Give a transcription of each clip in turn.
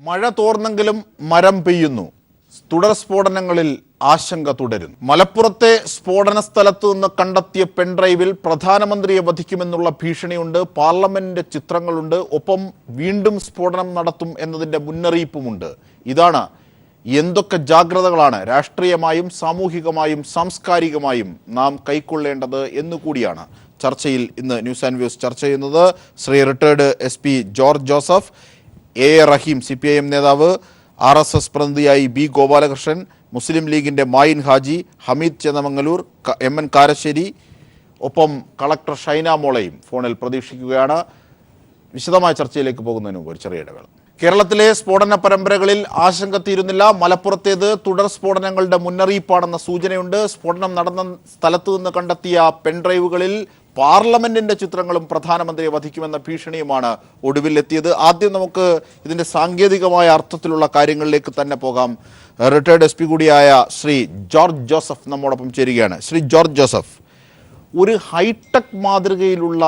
മഴ തോർന്നെങ്കിലും മരം പെയ്യുന്നു. തുടർ സ്ഫോടനങ്ങളിൽ ആശങ്ക തുടരുന്നു. മലപ്പുറത്തെ സ്ഫോടന സ്ഥലത്ത് നിന്ന് കണ്ടെത്തിയ പെൻഡ്രൈവിൽ പ്രധാനമന്ത്രിയെ വധിക്കുമെന്നുള്ള ഭീഷണിയുണ്ട്. പാർലമെന്റിന്റെ ചിത്രങ്ങളുണ്ട്. ഒപ്പം വീണ്ടും സ്ഫോടനം നടത്തും എന്നതിൻ്റെ മുന്നറിയിപ്പുമുണ്ട്. ഇതാണ് എന്തൊക്കെ ജാഗ്രതകളാണ് രാഷ്ട്രീയമായും സാമൂഹികമായും സാംസ്കാരികമായും നാം കൈക്കൊള്ളേണ്ടത് എന്നുകൂടിയാണ് ചർച്ചയിൽ ഇന്ന് ന്യൂസ് ആൻഡ് വ്യൂസ് ചർച്ച ചെയ്യുന്നത്. Shri retired SP George Joseph, A Rahim CPIM നേതാവ്, RSS പ്രതിനിധിയായി B ഗോപാലകൃഷ്ണൻ, മുസ്ലിം ലീഗിൻ്റെ മായിൻ ഹാജി, ഹമീദ് ചേന്നമംഗലൂർ, MN കാരശ്ശേരി, ഒപ്പം കളക്ടർ ഷൈന മോളയും ഫോണിൽ പ്രതീക്ഷിക്കുകയാണ്. വിശദമായ ചർച്ചയിലേക്ക് പോകുന്നതിന് മുമ്പ് ഒരു ചെറിയ ഇടവേള. കേരളത്തിലെ സ്ഫോടന പരമ്പരകളിൽ ആശങ്ക തീരുന്നില്ല. മലപ്പുറത്തേത് തുടർ സ്ഫോടനങ്ങളുടെ മുന്നറിയിപ്പാണെന്ന സൂചനയുണ്ട്. സ്ഫോടനം നടന്ന സ്ഥലത്തു നിന്ന് കണ്ടെത്തിയ പെൻഡ്രൈവുകളിൽ പാർലമെന്റിന്റെ ചിത്രങ്ങളും പ്രധാനമന്ത്രിയെ വധിക്കുമെന്ന ഭീഷണിയുമാണ് ഒടുവിലെത്തിയത്. ആദ്യം നമുക്ക് ഇതിന്റെ സാങ്കേതികമായ അർത്ഥത്തിലുള്ള കാര്യങ്ങളിലേക്ക് തന്നെ പോകാം. റിട്ടയർഡ് SP കൂടിയായ ശ്രീ ജോർജ് ജോസഫ് നമ്മോടൊപ്പം ചേരുകയാണ്. ശ്രീ ജോർജ് ജോസഫ്, ഒരു ഹൈടെക് മാതൃകയിലുള്ള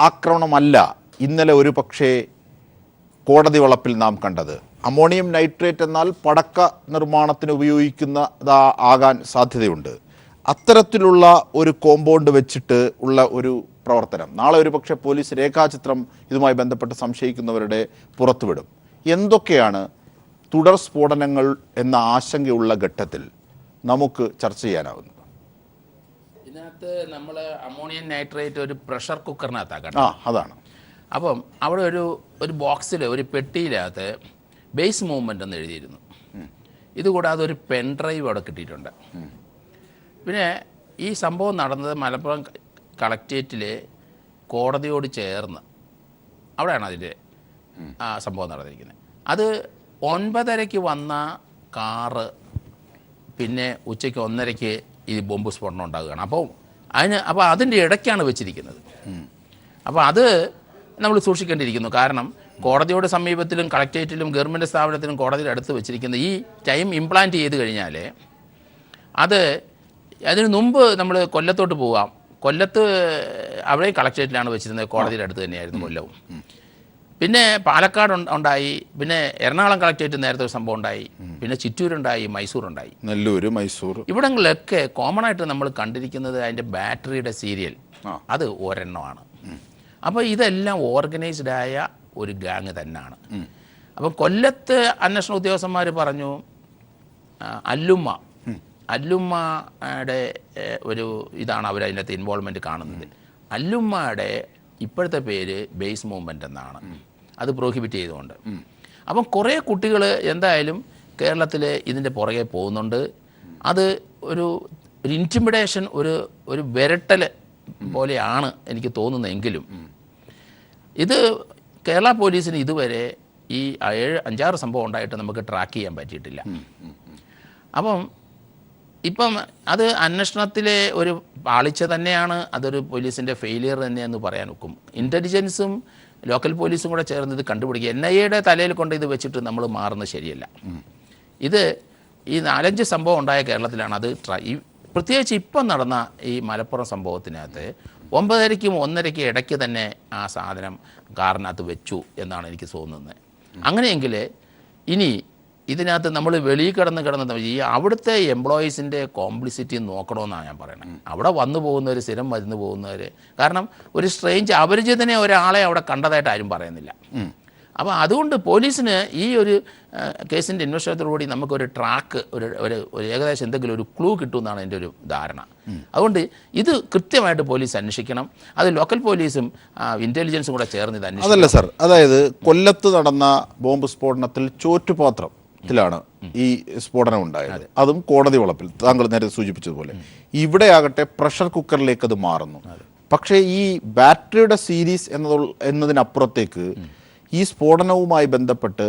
ആക്രമണമല്ല ഇന്നലെ ഒരു പക്ഷേ കോടതി വളപ്പിൽ നാം കണ്ടത്. അമോണിയം നൈട്രേറ്റ് എന്നാൽ പടക്ക നിർമ്മാണത്തിന് ഉപയോഗിക്കുന്നതാ ആകാൻ സാധ്യതയുണ്ട്. അത്തരത്തിലുള്ള ഒരു കോമ്പൗണ്ട് വെച്ചിട്ട് ഉള്ള ഒരു പ്രവർത്തനം നാളെ ഒരു പക്ഷേ പോലീസ് രേഖാചിത്രം ഇതുമായി ബന്ധപ്പെട്ട് സംശയിക്കുന്നവരുടെ പുറത്തുവിടും. എന്തൊക്കെയാണ് തുടർ സ്ഫോടനങ്ങൾ എന്ന ആശങ്കയുള്ള ഘട്ടത്തിൽ നമുക്ക് ചർച്ച ചെയ്യാനാവുന്നത്? ഇതിനകത്ത് നമ്മൾ അമോണിയം നൈട്രേറ്റ് ഒരു പ്രഷർ കുക്കറിനകത്താക്കണം. അതാണ്. അപ്പം അവിടെ ഒരു ബോക്സിൽ ഒരു പെട്ടിയിലകത്ത് ബേസ് മൂവ്മെൻ്റ് എന്ന് എഴുതിയിരുന്നു. ഇതുകൂടാതെ ഒരു പെൻഡ്രൈവ് അവിടെ കിട്ടിയിട്ടുണ്ട്. പിന്നെ ഈ സംഭവം നടന്നത് മലപ്പുറം കളക്ട്രേറ്റിലെ കോടതിയോട് ചേർന്ന് അവിടെയാണ് അതിൻ്റെ സംഭവം നടന്നിരിക്കുന്നത്. അത് 9:30 വന്ന കാറ് പിന്നെ ഉച്ചയ്ക്ക് 1:30 ഈ ബോംബ് സ്ഫോടനം ഉണ്ടാകുകയാണ്. അപ്പോൾ അതിൻ്റെ ഇടയ്ക്കാണ് വെച്ചിരിക്കുന്നത്. അപ്പോൾ അത് നമ്മൾ സൂക്ഷിക്കേണ്ടിയിരിക്കുന്നു. കാരണം കോടതിയുടെ സമീപത്തിലും കളക്ട്രേറ്റിലും ഗവൺമെൻറ് സ്ഥാപനത്തിലും കോടതിയുടെ അടുത്ത് വെച്ചിരിക്കുന്ന ഈ ടൈം ഇംപ്ലാന്റ് ചെയ്ത് കഴിഞ്ഞാൽ അതിന് മുമ്പ് നമ്മൾ കൊല്ലത്തോട്ട് പോകാം. കൊല്ലത്ത് അവിടെയും കളക്ട്രേറ്റിലാണ് വെച്ചിരുന്നത്, കോടതിയുടെ അടുത്ത് തന്നെയായിരുന്നു കൊല്ലവും. പിന്നെ പാലക്കാട് ഉണ്ടായി, പിന്നെ എറണാകുളം കളക്ട്രേറ്റ് നേരത്തെ ഒരു സംഭവം ഉണ്ടായി, പിന്നെ ചിറ്റൂരുണ്ടായി, മൈസൂറുണ്ടായി, നെല്ലൂര്, മൈസൂർ. ഇവിടങ്ങളിലൊക്കെ കോമൺ ആയിട്ട് നമ്മൾ കണ്ടിരിക്കുന്നത് അതിൻ്റെ ബാറ്ററിയുടെ സീരിയൽ അത് ഒരെണ്ണമാണ്. അപ്പോൾ ഇതെല്ലാം ഓർഗനൈസ്ഡായ ഒരു ഗാങ് തന്നെയാണ്. അപ്പം കൊല്ലത്ത് അന്വേഷണ ഉദ്യോഗസ്ഥന്മാർ പറഞ്ഞു അല്ലുമ്മയുടെ ഒരു ഇതാണ് അവർ അതിനകത്ത് ഇൻവോൾവ്മെൻറ്റ് കാണുന്നത്. അല്ലുമ്മയുടെ ഇപ്പോഴത്തെ പേര് ബേസ് മൂവ്മെൻ്റ് എന്നാണ്, അത് പ്രോഹിബിറ്റ് ചെയ്തുകൊണ്ട്. അപ്പം കുറേ കുട്ടികൾ എന്തായാലും കേരളത്തിൽ ഇതിൻ്റെ പുറകെ പോകുന്നുണ്ട്. അത് ഒരു ഇൻറ്റിമിഡേഷൻ, ഒരു വിരട്ടൽ പോലെയാണ് എനിക്ക് തോന്നുന്നതെങ്കിലും ഇത് കേരള പോലീസിന് ഇതുവരെ ഈ 5-6 സംഭവം ഉണ്ടായിട്ട് നമുക്ക് ട്രാക്ക് ചെയ്യാൻ പറ്റിയിട്ടില്ല. ഇപ്പം അത് അന്വേഷണത്തിലെ ഒരു പാളിച്ച തന്നെയാണ്, അതൊരു പോലീസിൻ്റെ ഫെയിലിയർ തന്നെയെന്ന് പറയാൻ ഒക്കും. ഇൻ്റലിജൻസും ലോക്കൽ പോലീസും കൂടെ ചേർന്ന് ഇത് കണ്ടുപിടിക്കുക. NIA തലയിൽ കൊണ്ട് ഇത് വെച്ചിട്ട് നമ്മൾ മാറുന്നത് ശരിയല്ല. ഇത് ഈ 4-5 സംഭവം ഉണ്ടായ കേരളത്തിലാണ്. അത് പ്രത്യേകിച്ച് ഇപ്പം നടന്ന ഈ മലപ്പുറം സംഭവത്തിനകത്ത് 9:30-ക്കും 1:30-ക്കും ഇടയ്ക്ക് തന്നെ ആ സാധനം കാറിനകത്ത് വെച്ചു എന്നാണ് എനിക്ക് തോന്നുന്നത്. അങ്ങനെയെങ്കിൽ ഇനി ഇതിനകത്ത് നമ്മൾ വെളിയിൽ കിടന്ന് ഈ അവിടുത്തെ എംപ്ലോയീസിൻ്റെ കോംപ്ലിസിറ്റി നോക്കണമെന്നാണ് ഞാൻ പറയുന്നത്. അവിടെ വന്നു പോകുന്നവർ, സ്ഥിരം വരുന്നു പോകുന്നവർ, കാരണം ഒരു സ്ട്രേഞ്ച് അപരിചിതനെ ഒരാളെ അവിടെ കണ്ടതായിട്ട് ആരും പറയുന്നില്ല. അപ്പോൾ അതുകൊണ്ട് പോലീസിന് ഈ ഒരു കേസിൻ്റെ ഇൻവെസ്റ്റിഗേഷനോടുകൂടി നമുക്കൊരു ട്രാക്ക്, ഒരു ഏകദേശം എന്തെങ്കിലും ഒരു ക്ലൂ കിട്ടുമെന്നാണ് എൻ്റെ ഒരു ധാരണ. അതുകൊണ്ട് ഇത് കൃത്യമായിട്ട് പോലീസ് അന്വേഷിക്കണം. അത് ലോക്കൽ പോലീസും ഇൻ്റലിജൻസും കൂടെ ചേർന്ന് ഇത് അന്വേഷിക്കണം. അതല്ല സാർ, അതായത് കൊല്ലത്ത് നടന്ന ബോംബ് സ്ഫോടനത്തിൽ ചോറ്റുപാത്രത്തിലാണ് ഈ സ്ഫോടനം ഉണ്ടായത്, അതും കോടതി വളപ്പിൽ, താങ്കൾ നേരത്തെ സൂചിപ്പിച്ചതുപോലെ. ഇവിടെയാകട്ടെ പ്രഷർ കുക്കറിലേക്ക് അത് മാറുന്നു. പക്ഷേ ഈ ബാറ്ററിയുടെ സീരീസ് എന്നതിനപ്പുറത്തേക്ക് ഈ സ്ഫോടനവുമായി ബന്ധപ്പെട്ട്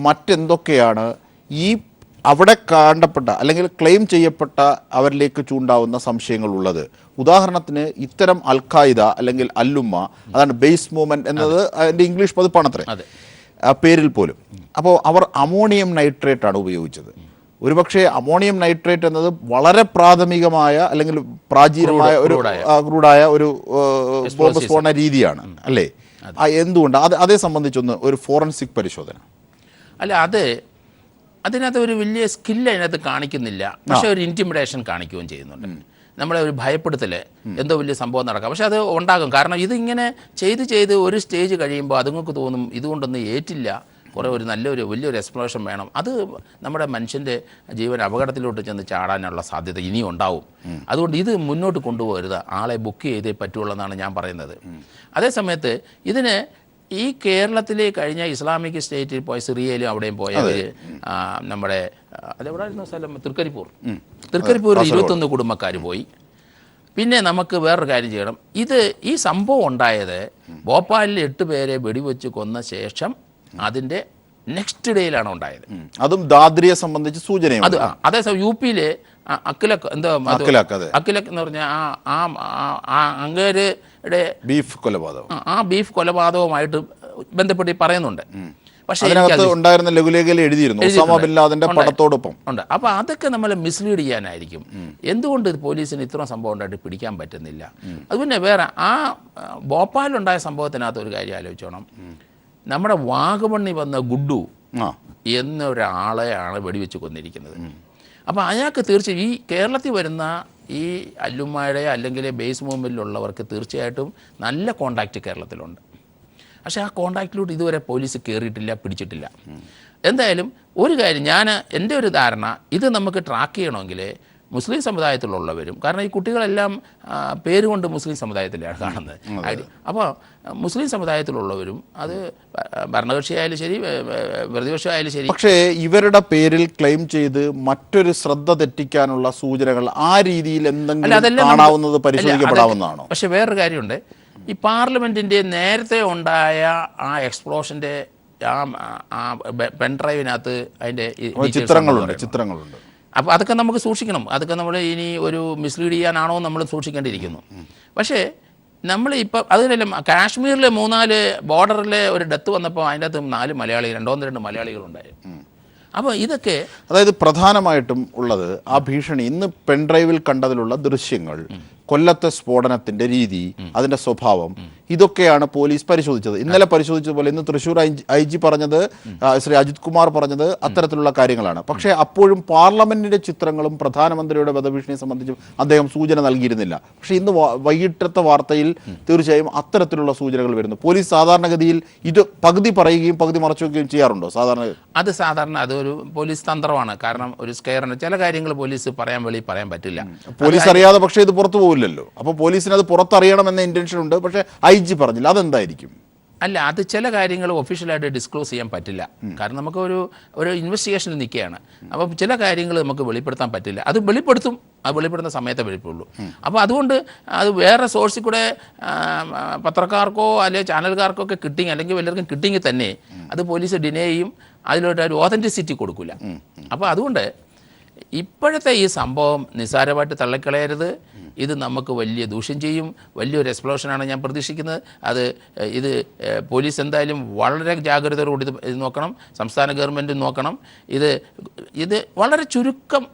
മറ്റെന്തൊക്കെയാണ് ഈ അവിടെ കണ്ടപ്പെട്ട അല്ലെങ്കിൽ ക്ലെയിം ചെയ്യപ്പെട്ട അവരിലേക്ക് ചൂണ്ടാവുന്ന സംശയങ്ങളുള്ളത്? ഉദാഹരണത്തിന് ഇത്തരം അൽ-ഖായിദ അല്ലെങ്കിൽ അല്ലുമ്മ, അതാണ് ബേസ് മൂവ്മെൻറ്റ് എന്നത് അതിൻ്റെ ഇംഗ്ലീഷ് പതിപ്പാണത്രേ പേരിൽ പോലും. അപ്പോൾ അവർ അമോണിയം നൈട്രേറ്റ് ആണ് ഉപയോഗിച്ചത്. ഒരുപക്ഷെ അമോണിയം നൈട്രേറ്റ് എന്നത് വളരെ പ്രാഥമികമായ അല്ലെങ്കിൽ പ്രാചീനമായ ഒരു ക്രൂഡായ ഒരു ബോംബ് സ്ഫോടന രീതിയാണ് അല്ലേ? എന്തുകൊണ്ട് അതേ സംബന്ധിച്ചൊന്ന് ഒരു ഫോറൻസിക് പരിശോധന? അല്ല അതിനകത്ത് ഒരു വലിയ സ്കില്ല് അതിനകത്ത് കാണിക്കുന്നില്ല, പക്ഷേ ഒരു ഇൻറ്റിമിഡേഷൻ കാണിക്കുകയും ചെയ്യുന്നുണ്ട്. നമ്മളെ ഒരു ഭയപ്പെടുത്തൽ, എന്തോ വലിയ സംഭവം നടക്കാം, പക്ഷെ അത് ഉണ്ടാകും. കാരണം ഇതിങ്ങനെ ചെയ്ത് ഒരു സ്റ്റേജ് കഴിയുമ്പോൾ അതുങ്ങൾക്ക് തോന്നും ഇതുകൊണ്ടൊന്നും ഏറ്റില്ല, കുറേ ഒരു വലിയൊരു എക്സ്പ്ലോഷൻ വേണം. അത് നമ്മുടെ മനുഷ്യൻ്റെ ജീവൻ അപകടത്തിലോട്ട് ചെന്ന് ചാടാനുള്ള സാധ്യത ഇനിയും ഉണ്ടാവും. അതുകൊണ്ട് ഇത് മുന്നോട്ട് കൊണ്ടുപോകരുത്, ആളെ ബുക്ക് ചെയ്തേ പറ്റുള്ളൂ എന്നാണ് ഞാൻ പറയുന്നത്. അതേസമയത്ത് ഇതിന് ഈ കേരളത്തിലെ കഴിഞ്ഞ ഇസ്ലാമിക് സ്റ്റേറ്റിൽ പോയ സിറിയയിലും അവിടെയും പോയവർ നമ്മുടെ അതെവിടെയായിരുന്നു സ്ഥലം, തൃക്കരിപ്പൂർ 21 കുടുംബക്കാർ പോയി. പിന്നെ നമുക്ക് വേറൊരു കാര്യം ചെയ്യണം. ഈ സംഭവം ഉണ്ടായത് ഭോപ്പാലിൽ 8 പേരെ വെടിവെച്ച് കൊന്ന ശേഷം അതിൻ്റെ നെക്സ്റ്റ് ഡേയിലാണ് ഉണ്ടായത്. അതും ദാദ്രിയെ സംബന്ധിച്ച് സൂചനയും. അതേസമയം യു പിയിലെ അക്കിലക്ക് എന്ന് പറഞ്ഞാൽ അങ്ങേരുടെ ബീഫ് കൊലപാതകവുമായിട്ട് ബന്ധപ്പെട്ട് പറയുന്നുണ്ട്. പക്ഷേ ഉണ്ടായിരുന്ന ലഘുലേഖയിൽ എഴുതിയിരുന്നു ഒസാമ ബിൻ ലാദന്റെ പടത്തോടൊപ്പം ഉണ്ട്. അപ്പോൾ അതൊക്കെ നമ്മളെ മിസ്ലീഡ് ചെയ്യാനായിരിക്കും. എന്തുകൊണ്ട് പോലീസിന് ഇത്രയും സംഭവം ഉണ്ടായിട്ട് പിടിക്കാൻ പറ്റുന്നില്ല? അത് പിന്നെ വേറെ ഭോപ്പാലിലുണ്ടായ സംഭവത്തിനകത്ത് ഒരു കാര്യം ആലോചിച്ചോണം. നമ്മുടെ വാഗമണ്ണി വന്ന ഗുഡു എന്നൊരാളെയാണ് വെടിവെച്ച് കൊന്നിരിക്കുന്നത്. അപ്പോൾ അയാൾക്ക് തീർച്ചയായും ഈ കേരളത്തിൽ വരുന്ന ഈ അല്ലുമായുടെ അല്ലെങ്കിൽ ബേസ് മൂവ്മെൻറ്റിലുള്ളവർക്ക് തീർച്ചയായിട്ടും നല്ല കോണ്ടാക്റ്റ് കേരളത്തിലുണ്ട്. പക്ഷേ ആ കോണ്ടാക്റ്റിലൂടെ ഇതുവരെ പോലീസ് കയറിയിട്ടില്ല, പിടിച്ചിട്ടില്ല. എന്തായാലും ഒരു കാര്യം എൻ്റെ ഒരു ധാരണ, ഇത് നമുക്ക് ട്രാക്ക് ചെയ്യണമെങ്കിൽ മുസ്ലിം സമുദായത്തിലുള്ളവരും, കാരണം ഈ കുട്ടികളെല്ലാം പേരുകൊണ്ട് മുസ്ലിം സമുദായത്തിലാണ് കാണുന്നത്. അപ്പോൾ മുസ്ലിം സമുദായത്തിലുള്ളവരും, അത് ഭരണകക്ഷിയായാലും ശരി പ്രതിപക്ഷമായാലും ശരി, പക്ഷേ ഇവരുടെ പേരിൽ ക്ലെയിം ചെയ്ത് മറ്റൊരു ശ്രദ്ധ തെറ്റിക്കാനുള്ള സൂചനകൾ ആ രീതിയിൽ എന്തെങ്കിലും കാണാവുന്നത് പരിശോധിക്കപ്പെടാവുന്നതാണോ? പക്ഷെ വേറൊരു കാര്യമുണ്ട്. ഈ പാർലമെൻറ്റിൻ്റെ നേരത്തെ ഉണ്ടായ ആ എക്സ്പ്ലോഷൻ്റെ ആ പെൻഡ്രൈവിനകത്ത് അതിൻ്റെ ചിത്രങ്ങളുണ്ട്. അപ്പോൾ അതൊക്കെ നമുക്ക് സൂക്ഷിക്കണം. അതൊക്കെ നമ്മൾ ഇനി ഒരു മിസ്ലീഡ് ചെയ്യാനാണോ നമ്മൾ സൂക്ഷിക്കേണ്ടിയിരിക്കുന്നു. പക്ഷേ നമ്മളിപ്പോൾ അതിനെല്ലാം കാശ്മീരിലെ 3-4 ബോർഡറിലെ ഒരു ഡെത്ത് വന്നപ്പോൾ അതിൻ്റെ അകത്ത് 2 മലയാളികളുണ്ടായി. അപ്പോൾ ഇതൊക്കെ അതായത് പ്രധാനമായിട്ടും ഉള്ളത് ആ ഭീഷണി. ഇന്ന് പെൻഡ്രൈവിൽ കണ്ടതിലുള്ള ദൃശ്യങ്ങൾ, കൊല്ലത്തെ സ്ഫോടനത്തിന്റെ രീതി, അതിന്റെ സ്വഭാവം, ഇതൊക്കെയാണ് പോലീസ് പരിശോധിച്ചത്. ഇന്നലെ പരിശോധിച്ചതുപോലെ ഇന്ന് തൃശ്ശൂർ IG പറഞ്ഞത്, ശ്രീ അജിത് കുമാർ പറഞ്ഞത് അത്തരത്തിലുള്ള കാര്യങ്ങളാണ്. പക്ഷേ അപ്പോഴും പാർലമെന്റിന്റെ ചിത്രങ്ങളും പ്രധാനമന്ത്രിയുടെ വധഭീഷണിയെ സംബന്ധിച്ചും അദ്ദേഹം സൂചന നൽകിയിരുന്നില്ല. പക്ഷേ ഇന്ന് വൈകിട്ടത്തെ വാർത്തയിൽ തീർച്ചയായും അത്തരത്തിലുള്ള സൂചനകൾ വരുന്നു. പോലീസ് സാധാരണഗതിയിൽ ഇത് പകുതി പറയുകയും പകുതി മറച്ചു വയ്ക്കുകയും ചെയ്യാറുണ്ടോ? സാധാരണ അതൊരു പോലീസ് തന്ത്രമാണ്. കാരണം ഒരു സ്കെയറിന് ചില കാര്യങ്ങൾ പോലീസ് പറയാൻ പറ്റില്ല. പോലീസ് അറിയാതെ പക്ഷേ ഇത് പുറത്തു പോകില്ലല്ലോ. അപ്പോൾ പോലീസിന് അത് പുറത്തറിയണമെന്ന ഇന്റൻഷൻ ഉണ്ട്. പക്ഷേ IG പറഞ്ഞില്ല, അതെന്തായിരിക്കും? അല്ല, അത് ചില കാര്യങ്ങൾ ഒഫീഷ്യലായിട്ട് ഡിസ്ക്ലോസ് ചെയ്യാൻ പറ്റില്ല. കാരണം നമുക്ക് ഒരു ഇൻവെസ്റ്റിഗേഷനിൽ നിൽക്കുകയാണ്. അപ്പോൾ ചില കാര്യങ്ങൾ നമുക്ക് വെളിപ്പെടുത്താൻ പറ്റില്ല. അത് വെളിപ്പെടുത്തുന്ന സമയത്തേ വെളിപ്പെടുള്ളൂ. അപ്പോൾ അതുകൊണ്ട് അത് വേറെ സോഴ്സിൽ കൂടെ പത്രക്കാർക്കോ അല്ലെങ്കിൽ ചാനലുകാർക്കോ ഒക്കെ കിട്ടിങ്, അല്ലെങ്കിൽ വല്ലവർക്കും കിട്ടിങ് തന്നെ അത് പോലീസ് ഡിനേ ചെയ്യും. അതിലൊരു ഓതൻറ്റിസിറ്റി കൊടുക്കില്ല. അപ്പോൾ അതുകൊണ്ട് ഇപ്പോഴത്തെ ഈ സംഭവം നിസ്സാരമായിട്ട് തള്ളിക്കളയരുത്. ഇത് നമുക്ക് വലിയ ദൂഷ്യം ചെയ്യും. വലിയൊരു എക്സ്പ്ലോഷനാണ് ഞാൻ പ്രതീക്ഷിക്കുന്നത്. ഇത് പോലീസ് എന്തായാലും വളരെ ജാഗ്രതയോടുകൂടി ഇത് നോക്കണം. സംസ്ഥാന ഗവൺമെൻറ് നോക്കണം. ഇത് വളരെ ചുരുക്കം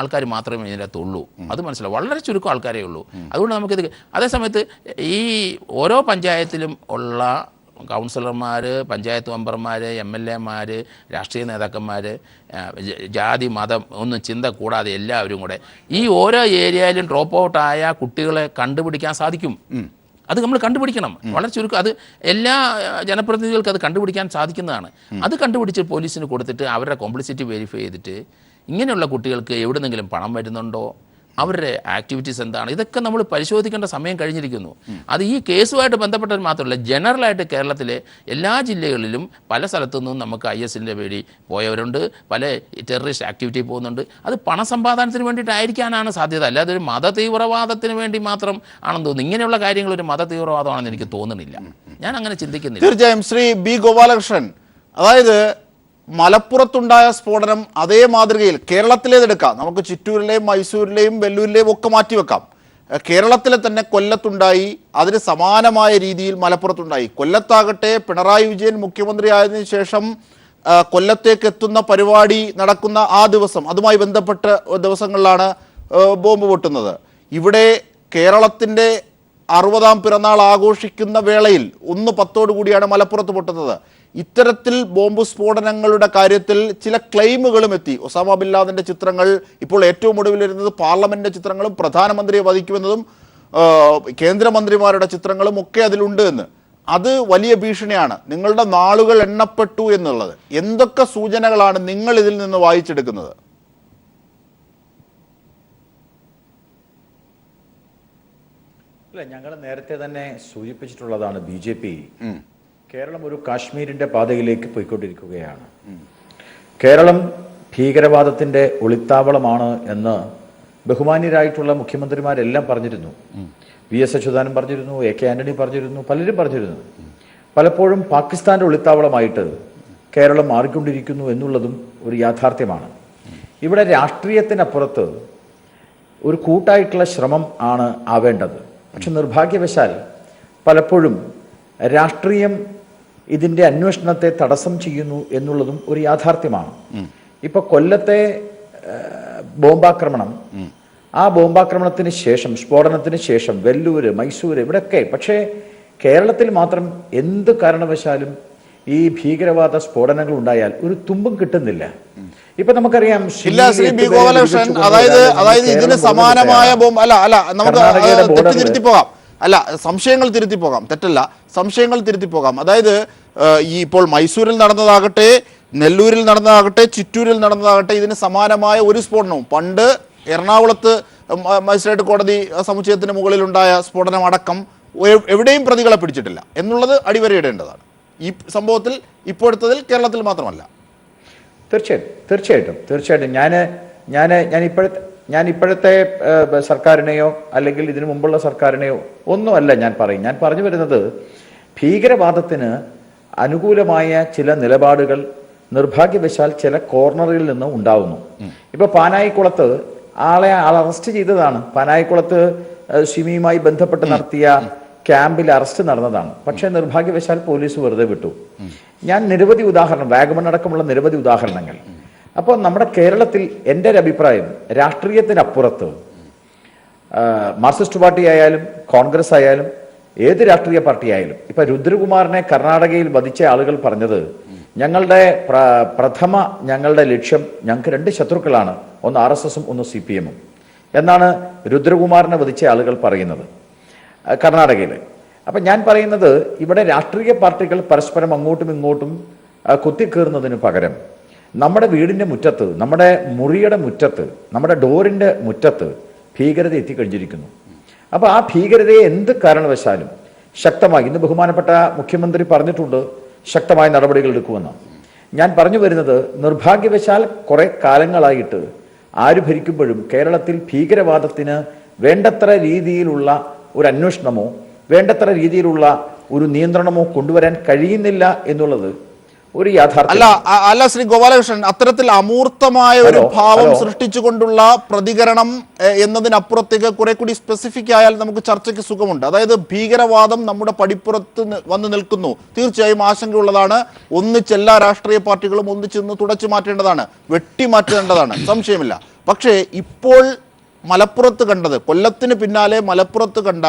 ആൾക്കാർ മാത്രമേ ഇതിനകത്തുള്ളൂ. അത് മനസ്സിലാവും. വളരെ ചുരുക്കം ആൾക്കാരേ ഉള്ളൂ. അതുകൊണ്ട് നമുക്കിത് അതേസമയത്ത് ഈ ഓരോ പഞ്ചായത്തിലും ഉള്ള കൗൺസിലർമാർ, പഞ്ചായത്ത് മെമ്പർമാർ, MLAമാർ, രാഷ്ട്രീയ നേതാക്കന്മാർ, ജാതി മതം ഒന്നും ചിന്ത കൂടാതെ എല്ലാവരും കൂടെ ഈ ഓരോ ഏരിയയിലും ഡ്രോപ്പ് ഔട്ടായ കുട്ടികളെ കണ്ടുപിടിക്കാൻ സാധിക്കും. അത് നമ്മൾ കണ്ടുപിടിക്കണം. വളരെ ചുരുക്കം. അത് എല്ലാ ജനപ്രതിനിധികൾക്ക് അത് കണ്ടുപിടിക്കാൻ സാധിക്കുന്നതാണ്. അത് കണ്ടുപിടിച്ച് പോലീസിന് കൊടുത്തിട്ട് അവരുടെ കോംപ്ലിസിറ്റി വെരിഫൈ ചെയ്തിട്ട് ഇങ്ങനെയുള്ള കുട്ടികൾക്ക് എവിടെന്നെങ്കിലും പണം വരുന്നുണ്ടോ, അവരുടെ ആക്ടിവിറ്റീസ് എന്താണ്, ഇതൊക്കെ നമ്മൾ പരിശോധിക്കേണ്ട സമയം കഴിഞ്ഞിരിക്കുന്നു. അത് ഈ കേസുമായിട്ട് ബന്ധപ്പെട്ടത് മാത്രമല്ല, ജനറലായിട്ട് കേരളത്തിലെ എല്ലാ ജില്ലകളിലും പല സ്ഥലത്തുനിന്നും നമുക്ക് ISന്റെ പേടി പോയവരുണ്ട്, പല ടെററിസ്റ്റ് ആക്ടിവിറ്റി പോകുന്നുണ്ട്. അത് പണസമ്പാദനത്തിന് വേണ്ടിയിട്ടായിരിക്കാനാണ് സാധ്യത. അല്ലാതെ ഒരു മത തീവ്രവാദത്തിന് വേണ്ടി മാത്രം ആണെന്ന് തോന്നുന്നു. ഇങ്ങനെയുള്ള കാര്യങ്ങൾ ഒരു മത തീവ്രവാദമാണെന്ന് എനിക്ക് തോന്നുന്നില്ല. ഞാൻ അങ്ങനെ ചിന്തിക്കുന്നില്ല. തീർച്ചയായും. ശ്രീ B. ഗോപാലകൃഷ്ണൻ, അതായത് മലപ്പുറത്തുണ്ടായ സ്ഫോടനം അതേ മാതൃകയിൽ കേരളത്തിലേതെടുക്കാം. നമുക്ക് ചിറ്റൂരിലെയും മൈസൂരിലെയും വെല്ലൂരിലെയും ഒക്കെ മാറ്റിവെക്കാം. കേരളത്തിലെ തന്നെ കൊല്ലത്തുണ്ടായി, അതിന് സമാനമായ രീതിയിൽ മലപ്പുറത്തുണ്ടായി. കൊല്ലത്താകട്ടെ പിണറായി വിജയൻ മുഖ്യമന്ത്രി ആയതിനു ശേഷം കൊല്ലത്തേക്ക് എത്തുന്ന പരിപാടി നടക്കുന്ന ആ ദിവസം, അതുമായി ബന്ധപ്പെട്ട ദിവസങ്ങളിലാണ് ബോംബ് പൊട്ടുന്നത്. ഇവിടെ കേരളത്തിൻ്റെ 60ാം പിറന്നാൾ ആഘോഷിക്കുന്ന വേളയിൽ 1:10 മലപ്പുറത്ത് പൊട്ടുന്നത്. ഇത്തരത്തിൽ ബോംബ് സ്ഫോടനങ്ങളുടെ കാര്യത്തിൽ ചില ക്ലെയിമുകളും എത്തി. ഒസാമ ബിൻ ലാദന്റെ ചിത്രങ്ങൾ, ഇപ്പോൾ ഏറ്റവും ഒടുവിൽ വരുന്നത് പാർലമെന്റിന്റെ ചിത്രങ്ങളും പ്രധാനമന്ത്രിയെ വധിക്കുമെന്നതും കേന്ദ്രമന്ത്രിമാരുടെ ചിത്രങ്ങളും ഒക്കെ അതിലുണ്ട് എന്ന്. അത് വലിയ ഭീഷണിയാണ്. നിങ്ങളുടെ നാളുകൾ എണ്ണപ്പെട്ടു എന്നുള്ളത്. എന്തൊക്കെ സൂചനകളാണ് നിങ്ങൾ ഇതിൽ നിന്ന് വായിച്ചെടുക്കുന്നത്? അല്ല, ഞങ്ങൾ നേരത്തെ തന്നെ സൂചിപ്പിച്ചിട്ടുള്ളതാണ്, BJP കേരളം ഒരു കാശ്മീരിന്റെ പാതയിലേക്ക് പോയിക്കൊണ്ടിരിക്കുകയാണ്. കേരളം ഭീകരവാദത്തിന്റെ ഒളിത്താവളമാണ് എന്ന് ബഹുമാന്യരായിട്ടുള്ള മുഖ്യമന്ത്രിമാരെല്ലാം പറഞ്ഞിരുന്നു. VS അച്യുതാനന്ദൻ പറഞ്ഞിരുന്നു, AK ആന്റണി പറഞ്ഞിരുന്നു, പലരും പറഞ്ഞിരുന്നു. പലപ്പോഴും പാകിസ്ഥാന്റെ ഒളിത്താവളമായിട്ട് കേരളം മാറിക്കൊണ്ടിരിക്കുന്നു എന്നുള്ളതും ഒരു യാഥാർത്ഥ്യമാണ്. ഇവിടെ രാഷ്ട്രീയത്തിനപ്പുറത്ത് ഒരു കൂട്ടായിട്ടുള്ള ശ്രമം ആണ് ആവേണ്ടത്. പക്ഷെ നിർഭാഗ്യവശാൽ പലപ്പോഴും രാഷ്ട്രീയം ഇതിൻ്റെ അന്വേഷണത്തെ തടസ്സം ചെയ്യുന്നു എന്നുള്ളതും ഒരു യാഥാർത്ഥ്യമാണ്. ഇപ്പൊ കൊല്ലത്തെ ബോംബാക്രമണം, ആ ബോംബാക്രമണത്തിന് ശേഷം, സ്ഫോടനത്തിന് ശേഷം വെല്ലൂര്, മൈസൂര്, ഇവിടെയൊക്കെ, പക്ഷേ കേരളത്തിൽ മാത്രം എന്ത് കാരണവശാലും ഈ ഭീകരവാദ സ്ഫോടനങ്ങൾ ഉണ്ടായാൽ ഒരു തുമ്പും കിട്ടുന്നില്ല. ഇപ്പൊ നമുക്കറിയാം, അതായത് ഇതിന് സമാനമായ ബോംബ് നമുക്ക് തിരുത്തി പോകാം. അല്ല, സംശയങ്ങൾ തിരുത്തി പോകാം, തെറ്റല്ല, സംശയങ്ങൾ തിരുത്തി പോകാം. അതായത് ഈ ഇപ്പോൾ മൈസൂരിൽ നടന്നതാകട്ടെ, നെല്ലൂരിൽ നടന്നതാകട്ടെ, ചിറ്റൂരിൽ നടന്നതാകട്ടെ, ഇതിന് സമാനമായ ഒരു സ്ഫോടനവും പണ്ട് എറണാകുളത്ത് മജിസ്ട്രേറ്റ് കോടതി സമുച്ചയത്തിന് മുകളിലുണ്ടായ സ്ഫോടനം അടക്കം എവിടെയും പ്രതികളെ പിടിച്ചിട്ടില്ല എന്നുള്ളത് അടിവരയിടേണ്ടതാണ്. ഈ സംഭവത്തിൽ ഇപ്പോഴത്തതിൽ കേരളത്തിൽ മാത്രമല്ല. തീർച്ചയായിട്ടും ഞാൻ ഇപ്പോഴത്തെ സർക്കാരിനെയോ അല്ലെങ്കിൽ ഇതിനു മുമ്പുള്ള സർക്കാരിനെയോ ഒന്നുമല്ല ഞാൻ പറഞ്ഞു വരുന്നത്, ഭീകരവാദത്തിന് അനുകൂലമായ ചില നിലപാടുകൾ നിർഭാഗ്യവശാൽ ചില കോർണറിൽ നിന്ന് ഉണ്ടാവുന്നു. ഇപ്പൊ പാനായിക്കുളത്ത് ആളെ അറസ്റ്റ് ചെയ്തതാണ്. പാനായിക്കുളത്ത് സിമിയുമായി ബന്ധപ്പെട്ട് നടത്തിയ ക്യാമ്പിൽ അറസ്റ്റ് നടന്നതാണ്. പക്ഷേ നിർഭാഗ്യവശാൽ പോലീസ് വെറുതെ വിട്ടു. ഞാൻ നിരവധി ഉദാഹരണം, വാഗമൺ അടക്കമുള്ള നിരവധി ഉദാഹരണങ്ങൾ. അപ്പോൾ നമ്മുടെ കേരളത്തിൽ എൻ്റെ ഒരു അഭിപ്രായം, രാഷ്ട്രീയത്തിനപ്പുറത്ത് മാർക്സിസ്റ്റ് പാർട്ടി ആയാലും കോൺഗ്രസ് ആയാലും ഏത് രാഷ്ട്രീയ പാർട്ടി ആയാലും, ഇപ്പൊ രുദ്രകുമാറിനെ കർണാടകയിൽ വധിച്ച ആളുകൾ പറഞ്ഞത്, ഞങ്ങളുടെ ഞങ്ങളുടെ ലക്ഷ്യം, ഞങ്ങൾക്ക് 2 ശത്രുക്കളാണ്, ഒന്ന് RSSഉം ഒന്ന് CPM-ഉം എന്നാണ് രുദ്രകുമാറിനെ വധിച്ച ആളുകൾ പറയുന്നത് കർണാടകയിൽ. അപ്പം ഞാൻ പറയുന്നത്, ഇവിടെ രാഷ്ട്രീയ പാർട്ടികൾ പരസ്പരം അങ്ങോട്ടും ഇങ്ങോട്ടും കുത്തിക്കീറുന്നതിന് പകരം നമ്മുടെ വീടിൻ്റെ മുറ്റത്ത്, നമ്മുടെ മുറിയുടെ മുറ്റത്ത്, നമ്മുടെ ഡോറിൻ്റെ മുറ്റത്ത് ഭീകരത എത്തിക്കഴിഞ്ഞിരിക്കുന്നു. അപ്പോൾ ആ ഭീകരതയെ എന്ത് കാരണവശാലും ശക്തമായി, ഇന്ന് ബഹുമാനപ്പെട്ട മുഖ്യമന്ത്രി പറഞ്ഞിട്ടുണ്ട്, ശക്തമായ നടപടികൾ എടുക്കുമെന്ന്. ഞാൻ പറഞ്ഞു വരുന്നത്, നിർഭാഗ്യവശാൽ കുറെ കാലങ്ങളായിട്ട് ആര് ഭരിക്കുമ്പോഴും കേരളത്തിൽ ഭീകരവാദത്തിന് വേണ്ടത്ര രീതിയിലുള്ള ഒരു അന്വേഷണമോ വേണ്ടത്ര രീതിയിലുള്ള ഒരു നിയന്ത്രണമോ കൊണ്ടുവരാൻ കഴിയുന്നില്ല എന്നുള്ളത് ഒരു യാഥാർത്ഥ്യം. അല്ല ശ്രീ ഗോപാലകൃഷ്ണൻ, അത്തരത്തിൽ അമൂർത്തമായ ഒരു ഭാവം സൃഷ്ടിച്ചുകൊണ്ടുള്ള പ്രതികരണം എന്നതിനപ്പുറത്തേക്ക് കുറെ കൂടി സ്പെസിഫിക് ആയാൽ നമുക്ക് ചർച്ചയ്ക്ക് സുഖമുണ്ട്. അതായത് ഭീകരവാദം നമ്മുടെ പടിപ്പുറത്ത് വന്നു നിൽക്കുന്നു, തീർച്ചയായും ആശങ്കയുള്ളതാണ്. ഒന്നിച്ച് എല്ലാ രാഷ്ട്രീയ പാർട്ടികളും ഒന്നിച്ചെന്ന് തുടച്ചു മാറ്റേണ്ടതാണ്, വെട്ടിമാറ്റേണ്ടതാണ്, സംശയമില്ല. പക്ഷേ ഇപ്പോൾ മലപ്പുറത്ത് കണ്ടത്, കൊല്ലത്തിന് പിന്നാലെ മലപ്പുറത്ത് കണ്ട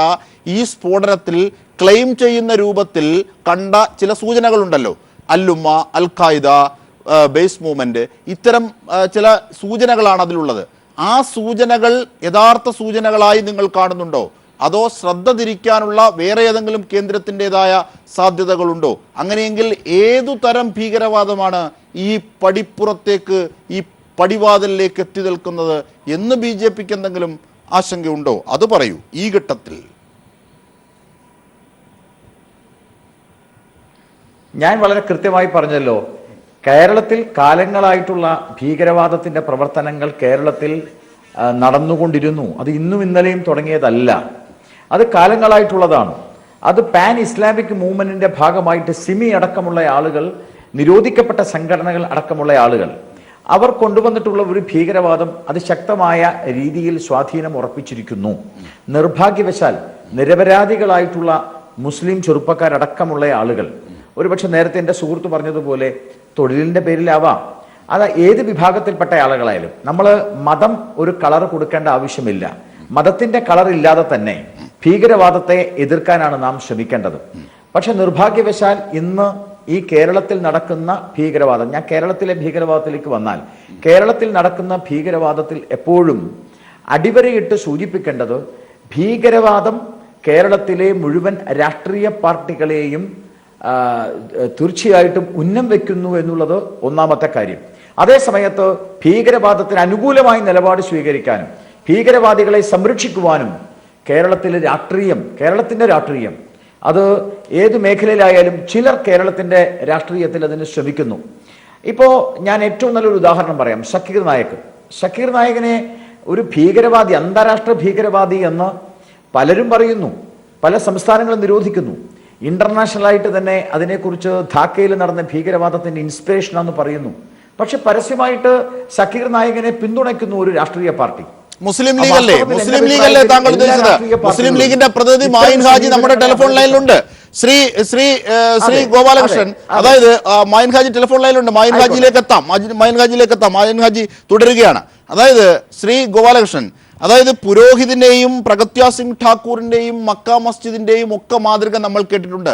ഈ സ്ഫോടനത്തിൽ ക്ലെയിം ചെയ്യുന്ന രൂപത്തിൽ കണ്ട ചില സൂചനകളുണ്ടല്ലോ, അല്ലുമ്മ, അൽ ഖായിദ, ബേസ് മൂവ്മെന്റ്, ഇത്തരം ചില സൂചനകളാണ് അതിലുള്ളത്. ആ സൂചനകൾ യഥാർത്ഥ സൂചനകളായി നിങ്ങൾ കാണുന്നുണ്ടോ? അതോ ശ്രദ്ധ തിരിക്കാനുള്ള വേറെ ഏതെങ്കിലും കേന്ദ്രത്തിൻ്റെതായ സാധ്യതകളുണ്ടോ? അങ്ങനെയെങ്കിൽ ഏതു തരം ഭീകരവാദമാണ് ഈ പടിപ്പുറത്തേക്ക്, ഈ പടിവാതിലേക്ക് എത്തി നിൽക്കുന്നത് എന്ന് BJPക്ക് എന്തെങ്കിലും ആശങ്കയുണ്ടോ? അത് പറയൂ ഈ ഘട്ടത്തിൽ. ഞാൻ വളരെ കൃത്യമായി പറഞ്ഞല്ലോ, കേരളത്തിൽ കാലങ്ങളായിട്ടുള്ള ഭീകരവാദത്തിന്റെ പ്രവർത്തനങ്ങൾ കേരളത്തിൽ നടന്നുകൊണ്ടിരുന്നു. അത് ഇന്നും ഇന്നലെയും തുടങ്ങിയതല്ല, അത് കാലങ്ങളായിട്ടുള്ളതാണ്. അത് പാൻ ഇസ്ലാമിക് മൂവ്മെന്റിന്റെ ഭാഗമായിട്ട് സിമി അടക്കമുള്ള ആളുകൾ, നിരോധിക്കപ്പെട്ട സംഘടനകൾ അടക്കമുള്ള ആളുകൾ, അവർ കൊണ്ടുവന്നിട്ടുള്ള ഒരു ഭീകരവാദം അത് ശക്തമായ രീതിയിൽ സ്വാധീനം ഉറപ്പിച്ചിരിക്കുന്നു. നിർഭാഗ്യവശാൽ നിരപരാധികളായിട്ടുള്ള മുസ്ലിം ചെറുപ്പക്കാരടക്കമുള്ള ആളുകൾ, ഒരുപക്ഷെ നേരത്തെ എൻ്റെ സുഹൃത്ത് പറഞ്ഞതുപോലെ തൊഴിലിൻ്റെ പേരിലാവാം, അത് ഏത് വിഭാഗത്തിൽപ്പെട്ട ആളുകളായാലും, നമ്മൾ മതം ഒരു കളർ കൊടുക്കേണ്ട ആവശ്യമില്ല. മതത്തിൻ്റെ കളർ ഇല്ലാതെ തന്നെ ഭീകരവാദത്തെ എതിർക്കാനാണ് നാം ശ്രമിക്കേണ്ടത്. പക്ഷെ നിർഭാഗ്യവശാൽ ഇന്ന് ഈ കേരളത്തിൽ നടക്കുന്ന ഭീകരവാദം, ഞാൻ കേരളത്തിലെ ഭീകരവാദത്തിലേക്ക് വന്നാൽ, കേരളത്തിൽ നടക്കുന്ന ഭീകരവാദത്തിൽ എപ്പോഴും അടിവരയിട്ട് സൂചിപ്പിക്കേണ്ടത് ഭീകരവാദം കേരളത്തിലെ മുഴുവൻ രാഷ്ട്രീയ പാർട്ടികളെയും തീർച്ചയായിട്ടും ഉന്നം വെക്കുന്നു എന്നുള്ളത് ഒന്നാമത്തെ കാര്യം. അതേ സമയത്ത് ഭീകരവാദത്തിന് അനുകൂലമായി നിലപാട് സ്വീകരിക്കാനും ഭീകരവാദികളെ സംരക്ഷിക്കുവാനും കേരളത്തിൻ്റെ രാഷ്ട്രീയം അത് ഏത് മേഖലയിലായാലും ചിലർ കേരളത്തിൻ്റെ രാഷ്ട്രീയത്തിൽ അതിന് ശ്രമിക്കുന്നു. ഇപ്പോൾ ഞാൻ ഏറ്റവും നല്ലൊരു ഉദാഹരണം പറയാം. ഷക്കീർ നായകിനെ ഒരു ഭീകരവാദി, അന്താരാഷ്ട്ര ഭീകരവാദി എന്ന് പലരും പറയുന്നു, പല സംസ്ഥാനങ്ങളും നിരോധിക്കുന്നു. ഇന്റർനാഷണലായിട്ട് തന്നെ അതിനെക്കുറിച്ച് ധാക്കയിൽ നടന്ന ഭീകരവാദത്തിന്റെ ഇൻസ്പിറേഷനാണെന്ന് പറയുന്നു. പക്ഷെ പരസ്യമായിട്ട് ഷക്കീർ നായകിനെ പിന്തുണയ്ക്കുന്നു ഒരു രാഷ്ട്രീയ പാർട്ടി. മുസ്ലിം ലീഗല്ലേ താങ്കൾ ഉദ്ദേശിച്ചത്? മുസ്ലിം ലീഗിന്റെ പ്രതിനിധി മായിൻ ഹാജി നമ്മുടെ ടെലിഫോൺ ലൈനിലുണ്ട്. ശ്രീ ഗോപാലകൃഷ്ണൻ, അതായത് മായിൻ ഹാജി ടെലിഫോൺ ലൈനിലുണ്ട്. മായിൻ ഹാജിയിലേക്ക് എത്താം. മായിൻ ഹാജി തുടരുകയാണ്. അതായത് ശ്രീ ഗോപാലകൃഷ്ണൻ, അതായത് പുരോഹിതിന്റെയും പ്രഗത്യ സിംഗ് ഠാക്കൂറിന്റെയും മക്ക മസ്ജിദിന്റെയും ഒക്കെ മാതൃക നമ്മൾ കേട്ടിട്ടുണ്ട്.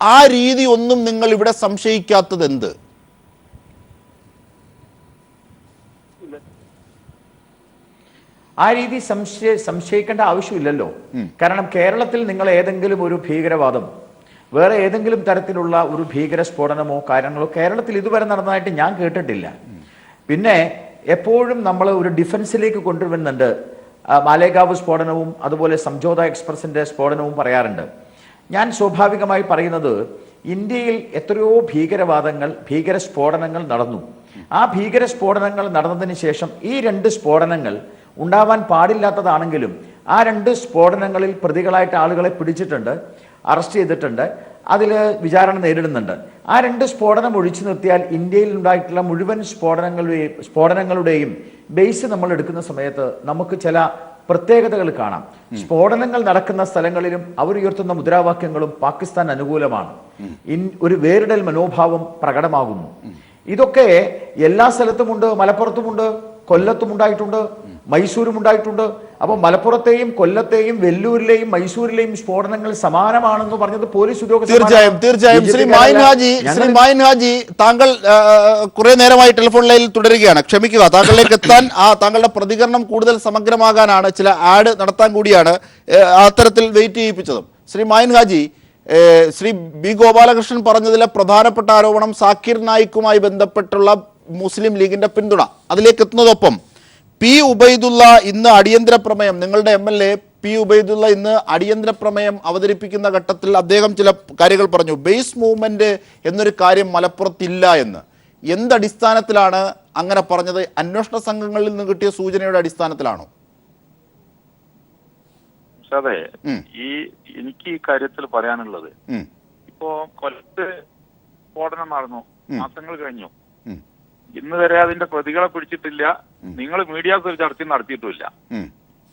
ആ രീതി ഒന്നും നിങ്ങൾ ഇവിടെ സംശയിക്കാത്തത് എന്ത്? ആ രീതി സംശയിക്കേണ്ട ആവശ്യമില്ലല്ലോ. കാരണം കേരളത്തിൽ നിങ്ങൾ ഏതെങ്കിലും ഒരു ഭീകരവാദം, വേറെ ഏതെങ്കിലും തരത്തിലുള്ള ഒരു ഭീകര സ്ഫോടനമോ കാര്യങ്ങളോ കേരളത്തിൽ ഇതുവരെ നടന്നതായിട്ട് ഞാൻ കേട്ടിട്ടില്ല. പിന്നെ എപ്പോഴും നമ്മൾ ഒരു ഡിഫൻസിലേക്ക് കൊണ്ടുവരുന്നുണ്ട്. മാലേഗാവ് സ്ഫോടനവും അതുപോലെ സംജോത എക്സ്പ്രസിന്റെ സ്ഫോടനവും പറയാറുണ്ട്. ഞാൻ സ്വാഭാവികമായി പറയുന്നത്, ഇന്ത്യയിൽ എത്രയോ ഭീകര സ്ഫോടനങ്ങൾ നടന്നു. ആ ഭീകര സ്ഫോടനങ്ങൾ നടന്നതിന് ശേഷം ഈ 2 സ്ഫോടനങ്ങൾ ഉണ്ടാവാൻ പാടില്ലാത്തതാണെങ്കിലും ആ 2 സ്ഫോടനങ്ങളിൽ പ്രതികളായിട്ട് ആളുകളെ പിടിച്ചിട്ടുണ്ട്, അറസ്റ്റ് ചെയ്തിട്ടുണ്ട്, അതിൽ വിചാരണ നേരിടുന്നുണ്ട്. ആ 2 സ്ഫോടനം ഒഴിച്ചു നിർത്തിയാൽ ഇന്ത്യയിൽ ഉണ്ടായിട്ടുള്ള മുഴുവൻ സ്ഫോടനങ്ങളുടെയും ബേസ് നമ്മൾ എടുക്കുന്ന സമയത്ത് നമുക്ക് ചില പ്രത്യേകതകൾ കാണാം. സ്ഫോടനങ്ങൾ നടക്കുന്ന സ്ഥലങ്ങളിലും അവർ ഉയർത്തുന്ന മുദ്രാവാക്യങ്ങളും പാകിസ്ഥാൻ അനുകൂലമാണ്. ഒരു വേറിടൽ മനോഭാവം പ്രകടമാകുന്നു. ഇതൊക്കെ എല്ലാ സ്ഥലത്തുമുണ്ട്. മലപ്പുറത്തുമുണ്ട്, കൊല്ലത്തും ഉണ്ടായിട്ടുണ്ട്, മൈസൂരും ഉണ്ടായിട്ടുണ്ട്. അപ്പോൾ മലപ്പുറത്തെയും കൊല്ലത്തെയും വെല്ലൂരിലെയും മൈസൂരിലെയും സ്ഫോടനങ്ങൾ സമാനമാണെന്ന് പറഞ്ഞത് പോലീസ് തീർച്ചയായും. ശ്രീ മായിൻ ഹാജി, താങ്കൾ കുറെ നേരമായി ടെലിഫോൺ ലൈനിൽ തുടരുകയാണ്. ക്ഷമിക്കുക, താങ്കളിലേക്ക് എത്താൻ താങ്കളുടെ പ്രതികരണം കൂടുതൽ സമഗ്രമാകാനാണ്, ചില ആഡ് നടത്താൻ കൂടിയാണ് അത്തരത്തിൽ വെയിറ്റ് ചെയ്യിപ്പിച്ചതും. ശ്രീ മായിൻ ഹാജി, ശ്രീ ബി ഗോപാലകൃഷ്ണൻ പറഞ്ഞതിലെ പ്രധാനപ്പെട്ട ആരോപണം സാക്കിർ നായിക്കുമായി ബന്ധപ്പെട്ടുള്ള മുസ്ലിം ലീഗിന്റെ പിന്തുണ, അതിലേക്ക് എത്തുന്നതൊപ്പം പി ഉബൈദുള്ള ഇന്ന് അടിയന്തര പ്രമേയം, നിങ്ങളുടെ MLA പി ഉബൈദുള്ള ഇന്ന് അടിയന്തര പ്രമേയം അവതരിപ്പിക്കുന്ന ഘട്ടത്തിൽ അദ്ദേഹം ചില കാര്യങ്ങൾ പറഞ്ഞു. ബേസ് മൂവ്മെന്റ് എന്നൊരു കാര്യം മലപ്പുറത്തില്ല എന്ന്. എന്തടിസ്ഥാനത്തിലാണ് അങ്ങനെ പറഞ്ഞത്? അന്വേഷണ സംഘങ്ങളിൽ നിന്ന് കിട്ടിയ സൂചനയുടെ അടിസ്ഥാനത്തിലാണോ? അതെ, എനിക്ക് ഈ കാര്യത്തിൽ പറയാനുള്ളത്, ഇപ്പോ കൊല്ലത്ത് സ്ഫോടനം നടന്നു, മാസങ്ങൾ കഴിഞ്ഞു, ഇന്ന് വരെ അതിന്റെ പ്രതികളെ പിടിച്ചിട്ടില്ല. നിങ്ങൾ മീഡിയ ചർച്ച നടത്തിയിട്ടുമില്ല.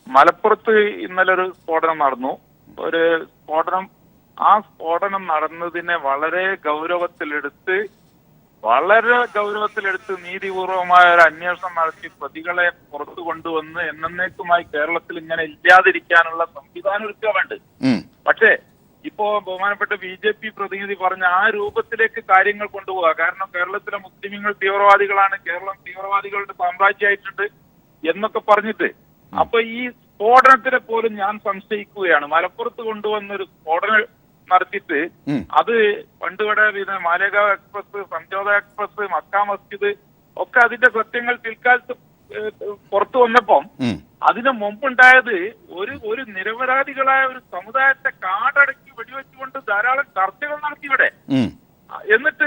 മലപ്പുറത്ത് ഇന്നലെ ഒരു സ്ഫോടനം നടന്നു. ആ സ്ഫോടനം നടന്നതിനെ വളരെ ഗൗരവത്തിലെടുത്ത് നീതിപൂർവമായ ഒരു അന്വേഷണം നടത്തി പ്രതികളെ പുറത്തു കൊണ്ടുവന്ന് എന്നേക്കുമായി കേരളത്തിൽ ഇങ്ങനെ ഇല്ലാതിരിക്കാനുള്ള സംവിധാനം ഒരുക്കുക വേണ്ട. പക്ഷേ ഇപ്പോ ബഹുമാനപ്പെട്ട BJP പ്രതിനിധി പറഞ്ഞ ആ രൂപത്തിലേക്ക് കാര്യങ്ങൾ കൊണ്ടുപോകുക. കാരണം കേരളത്തിലെ മുസ്ലിങ്ങൾ തീവ്രവാദികളാണ്, കേരളം തീവ്രവാദികളുടെ സാമ്രാജ്യമായിട്ടുണ്ട് എന്നൊക്കെ പറഞ്ഞിട്ട്, അപ്പൊ ഈ സ്ഫോടനത്തിനെ പോലും ഞാൻ സംശയിക്കുകയാണ്. മലപ്പുറത്ത് കൊണ്ടുവന്നൊരു സ്ഫോടനം നടത്തിയിട്ട് അത് പണ്ടുകൂടെ പിന്നെ മാലേഗാവ് എക്സ്പ്രസ്, സംജോത എക്സ്പ്രസ്, മക്ക മസ്ജിദ് ഒക്കെ അതിന്റെ സത്യങ്ങൾ പിൽക്കാലത്ത് പുറത്തു വന്നപ്പം അതിന് മുമ്പുണ്ടായത് ഒരു നിരപരാധികളായ ഒരു സമുദായത്തെ കാടടക്കി വെടിവെച്ചുകൊണ്ട് ധാരാളം ചർച്ചകൾ നടത്തി ഇവിടെ. എന്നിട്ട്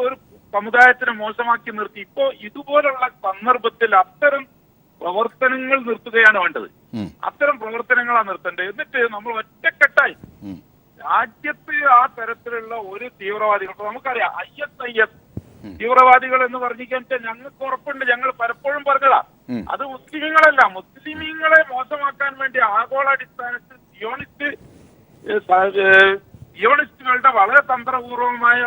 ഒരു സമുദായത്തിനെ മോശമാക്കി നിർത്തി. ഇപ്പോ ഇതുപോലുള്ള സന്ദർഭത്തിൽ അത്തരം പ്രവർത്തനങ്ങൾ നിർത്തുകയാണ് വേണ്ടത്. അത്തരം പ്രവർത്തനങ്ങളാണ് നിർത്തേണ്ടത്. എന്നിട്ട് നമ്മൾ ഒറ്റക്കെട്ടായി രാജ്യത്ത് ആ തരത്തിലുള്ള ഒരു തീവ്രവാദികൾ, നമുക്കറിയാം ISIS തീവ്രവാദികൾ എന്ന് പറഞ്ഞിക്കാൻ ഞങ്ങൾക്ക് ഉറപ്പുണ്ട്. ഞങ്ങൾ പലപ്പോഴും പറഞ്ഞതാ, അത് മുസ്ലിങ്ങളല്ല, മുസ്ലിമീങ്ങളെ മോശമാക്കാൻ വേണ്ടി ആഗോളാടിസ്ഥാനത്തിൽ സിയോണിസ്റ്റുകളുടെ വളരെ തന്ത്രപൂർവമായ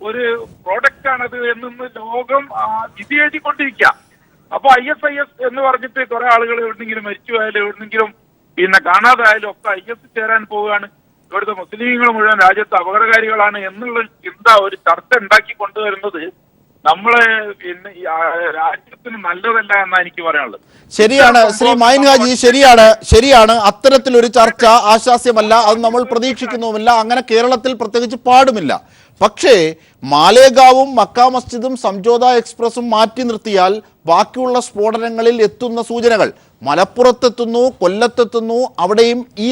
ഒരു പ്രോഡക്റ്റ് ആണത് എന്ന് ലോകം വിധി എഴുതിക്കൊണ്ടിരിക്കുക. അപ്പൊ ISIS എന്ന് പറഞ്ഞിട്ട് കുറെ ആളുകൾ എവിടെന്നെങ്കിലും മരിച്ചു പോയാലും എവിടെന്നെങ്കിലും പിന്നെ കാണാതായാലും ഒക്കെ IS ചേരാൻ പോവുകയാണ്. ഇവിടുത്തെ മുസ്ലിങ്ങൾ മുഴുവൻ രാജ്യത്ത് അപകടകാരികളാണ് എന്നുള്ള ചിന്ത ഒരു ചർച്ച ഉണ്ടാക്കി കൊണ്ടുവരുന്നത് നമ്മളെ പിന്നെ രാജ്യത്തിന് നല്ലതല്ല എന്നാണ് എനിക്ക് പറയാനുള്ളത്. ശരിയാണ് ശ്രീ മൈൻ ഹാജി, ശരിയാണ്. അത്തരത്തിലൊരു ചർച്ച ആശാസ്യമല്ല, അത് നമ്മൾ പ്രതീക്ഷിക്കുന്നുമില്ല, അങ്ങനെ കേരളത്തിൽ പ്രത്യേകിച്ച് പാടുമില്ല. പക്ഷേ മാലേഗാവും മക്ക മസ്ജിദും സംജോത എക്സ്പ്രസും മാറ്റി നിർത്തിയാൽ ബാക്കിയുള്ള സ്ഫോടനങ്ങളിൽ എത്തുന്ന സൂചനകൾ മലപ്പുറത്തെത്തുന്നു, കൊല്ലത്തെത്തുന്നു, അവിടെയും ഈ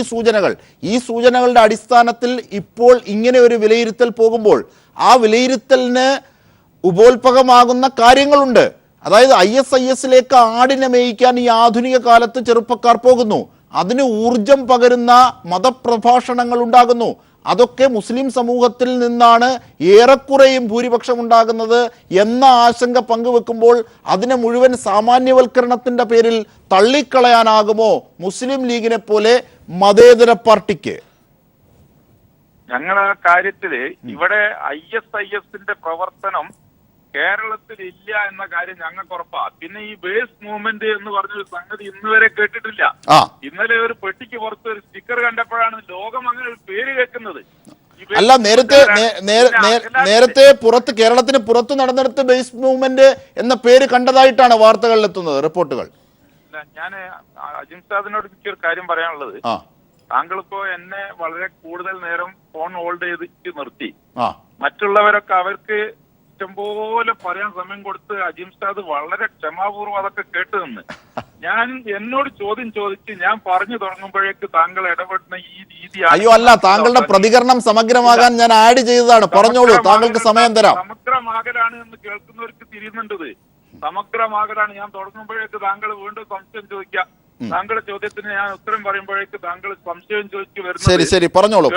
സൂചനകളുടെ അടിസ്ഥാനത്തിൽ ഇപ്പോൾ ഇങ്ങനെ ഒരു വിലയിരുത്തൽ പോകുമ്പോൾ ആ വിലയിരുത്തലിന് ഉപോത്ഭകമാകുന്ന കാര്യങ്ങളുണ്ട്. അതായത് ISIS ആടിനെ മേയിക്കാൻ ഈ ആധുനിക കാലത്ത് ചെറുപ്പക്കാർ പോകുന്നു. അതിന് ഊർജം പകരുന്ന മതപ്രഭാഷണങ്ങൾ ഉണ്ടാകുന്നു. അതൊക്കെ മുസ്ലിം സമൂഹത്തിൽ നിന്നാണ് ഏറെക്കുറെയും ഭൂരിപക്ഷം ഉണ്ടാകുന്നത് എന്ന ആശങ്ക പങ്കുവെക്കുമ്പോൾ അതിനെ മുഴുവൻ സാമാന്യവൽക്കരണത്തിന്റെ പേരിൽ തള്ളിക്കളയാനാകുമോ മുസ്ലിം ലീഗിനെ പോലെ മതേതര പാർട്ടിക്ക്? ഞങ്ങളെ കാര്യത്തില് ഇവിടെ ISIS പ്രവർത്തനം കേരളത്തിൽ ഇല്ല എന്ന കാര്യം ഞങ്ങൾക്ക് ഉറപ്പാ. പിന്നെ ഈ ബേസ് മൂവ്മെന്റ് എന്ന് പറഞ്ഞൊരു സംഗതി ഇന്ന് വരെ കേട്ടിട്ടില്ല. ഇന്നലെ ഒരു പെട്ടിക്ക് പുറത്ത് ഒരു സ്റ്റിക്കർ കണ്ടപ്പോഴാണ് ലോകം അങ്ങനെ ഒരു പേര് കേൾക്കുന്നത്. അല്ല, നേരത്തെ കേരളത്തിന് പുറത്ത് നടന്നിടത്ത് ബേസ് മൂവ്മെന്റ് എന്ന പേര് കണ്ടതായിട്ടാണ് വാർത്തകളിൽ എത്തുന്നത്, റിപ്പോർട്ടുകൾ. ഞാൻ അജിംസാദിനോട് എനിക്കൊരു കാര്യം പറയാനുള്ളത്, താങ്കളിപ്പോ എന്നെ വളരെ കൂടുതൽ നേരം ഫോൺ ഹോൾഡ് ചെയ്തിട്ട് നിർത്തി. മറ്റുള്ളവരൊക്കെ അവർക്ക് ഇഷ്ടംപോലെ പറയാൻ സമയം കൊടുത്ത് അജിംസാദ് വളരെ ക്ഷമാപൂർവ്വം അതൊക്കെ കേട്ട് നിന്ന് ഞാൻ എന്നോട് ചോദ്യം ചോദിച്ച് ഞാൻ പറഞ്ഞു തുടങ്ങുമ്പോഴേക്ക് താങ്കൾ ഇടപെടുന്ന ഈ രീതി. അയ്യോ അല്ല, താങ്കളുടെ പ്രതികരണം സമഗ്രമാകാൻ ഞാൻ ആഡ് ചെയ്തതാണ്. പറഞ്ഞോളൂ, താങ്കൾക്ക് സമയം തരാം. സമഗ്രമാകലാണ് എന്ന് കേൾക്കുന്നവർക്ക് തിരിയുന്നുണ്ടത്. സമഗ്രമാകലാണ്. ഞാൻ തുടങ്ങുമ്പോഴേക്ക് താങ്കൾ വീണ്ടും സംശയം ചോദിക്കാം. താങ്കളുടെ ചോദ്യത്തിന് ഞാൻ ഉത്തരം പറയുമ്പോഴേക്ക് താങ്കൾ സംശയം ചോദിച്ചു വരുന്നത് പറഞ്ഞോളൂ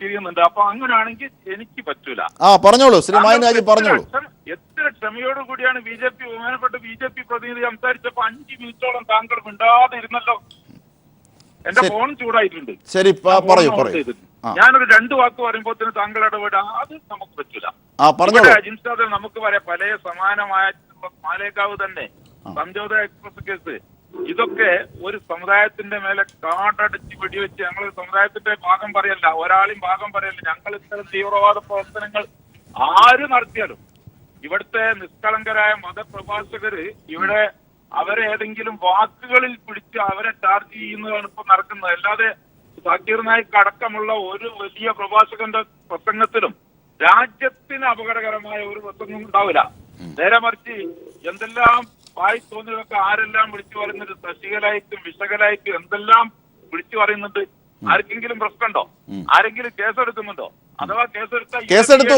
തിരിയുന്നുണ്ട്. അപ്പൊ അങ്ങനെയാണെങ്കിൽ എനിക്ക് പറ്റൂല. പറഞ്ഞോളൂ ശ്രീ മൈൻ ഹാജി, പറഞ്ഞോളൂ. എത്ര ക്ഷമയോട് കൂടിയാണ് ബഹുമാനപ്പെട്ട ബി ജെ പി പ്രതിനിധി സംസാരിച്ചപ്പോ 5 മിനിറ്റോളം താങ്കൾ മിണ്ടാതെ ഇരുന്നല്ലോ. എന്റെ ഫോൺ ചൂടായിട്ടുണ്ട്. ശരി, പറയൂ. ഞാനൊരു 2 വാക്ക് പറയുമ്പോൾ താങ്കൾ ഇടപെടാ, അത് നമുക്ക് പറ്റൂല. അജിംസാദ് നമുക്ക് പറയാം, പല സമാനമായ മാലേഗാവ് തന്നെ, സംജോത എക്സ്പ്രസ് കേസ്, ഇതൊക്കെ ഒരു സമുദായത്തിന്റെ മേലെ കാടടിച്ച് വെടിവെച്ച് ഞങ്ങൾ സമുദായത്തിന്റെ ഭാഗം പറയല്ല, ഒരാളെയും ഭാഗം പറയല്ല. ഞങ്ങൾ ഇത്തരം തീവ്രവാദ പ്രവർത്തനങ്ങൾ ആര് നടത്തിയാലും ഇവിടുത്തെ നിഷ്കളങ്കരായ മതപ്രഭാഷകര് ഇവിടെ അവരെ ഏതെങ്കിലും വാക്കുകളിൽ പിടിച്ച് അവരെ ചാർജ് ചെയ്യുന്നതാണ് ഇപ്പൊ നടക്കുന്നത്. അല്ലാതെ സാക്കിർ നായിക് അടക്കമുള്ള ഒരു വലിയ പ്രഭാഷകന്റെ പ്രസംഗത്തിലും രാജ്യത്തിന് അപകടകരമായ ഒരു പ്രസംഗം ഉണ്ടാവില്ല. നേരെ മറിച്ച് എന്തെല്ലാം വായി തോന്നിയതൊക്കെ ആരെല്ലാം വിളിച്ചു പറയുന്നത്, ശശികലായിക്കും വിശകലായിക്കും എന്തെല്ലാം വിളിച്ചു പറയുന്നുണ്ട്. ആർക്കെങ്കിലും പ്രശ്നമുണ്ടോ? ആരെങ്കിലും കേസെടുക്കുന്നുണ്ടോ? അഥവാ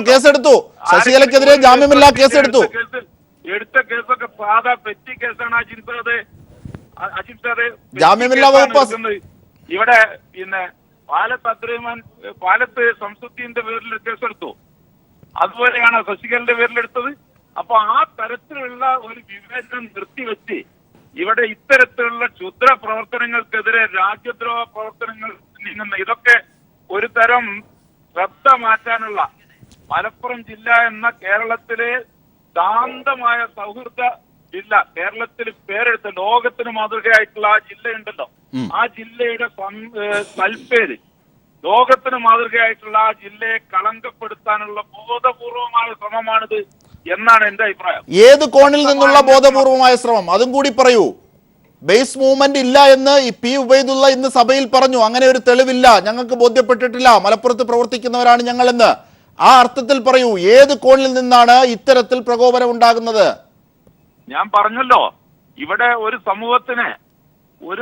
കേസെടുത്തു ശശികലയ്ക്കെതിരെ ജാമ്യമില്ലാ കേസെടുത്തു. എടുത്ത കേസൊക്കെ സാധാ പെറ്റി കേസാണ്. അജിംസാദ് ജാമ്യമില്ലാ വകുപ്പ് ഇവിടെ പിന്നെ പാലത്ത് സംസുദ്ദീന്റെ പേരിൽ കേസെടുത്തു. അതുപോലെയാണ് ശശികലന്റെ പേരിലെടുത്തത്. അപ്പൊ ആ തരത്തിലുള്ള ഒരു വിവേചനം നിർത്തിവെച്ച് ഇവിടെ ഇത്തരത്തിലുള്ള ക്ഷുദ്ര പ്രവർത്തനങ്ങൾക്കെതിരെ രാജ്യദ്രോഹ പ്രവർത്തനങ്ങൾ നീങ്ങുന്ന ഇതൊക്കെ ഒരു തരം ശ്രദ്ധ മാറ്റാനുള്ള മലപ്പുറം ജില്ല എന്ന കേരളത്തിലെ ശാന്തമായ സൗഹൃദ ജില്ല, കേരളത്തിൽ പേരെടുത്ത ലോകത്തിന് മാതൃകയായിട്ടുള്ള ആ ജില്ലയുണ്ടല്ലോ, ആ ജില്ലയുടെ സൽപ്പേര് ലോകത്തിന് മാതൃകയായിട്ടുള്ള ആ ജില്ലയെ കളങ്കപ്പെടുത്താനുള്ള ബോധപൂർവമായ ശ്രമമാണിത് എന്നാണ് എന്റെ അഭിപ്രായം. ഏത് കോണിൽ നിന്നുള്ള ബോധപൂർവമായ ശ്രമം, അതും കൂടി പറയൂ. ബേസ് മൂവ്മെന്റ് ഇല്ല എന്ന് പി ഉബൈദുള്ള ഇന്ന് സഭയിൽ പറഞ്ഞു. അങ്ങനെ ഒരു തെളിവില്ല, ഞങ്ങൾക്ക് ബോധ്യപ്പെട്ടിട്ടില്ല, മലപ്പുറത്ത് പ്രവർത്തിക്കുന്നവരാണ് ഞങ്ങളെന്ന്. ആ അർത്ഥത്തിൽ പറയൂ, ഏത് കോണിൽ നിന്നാണ് ഇത്തരത്തിൽ പ്രകോപനം ഉണ്ടാകുന്നത്? ഞാൻ പറഞ്ഞല്ലോ, ഇവിടെ ഒരു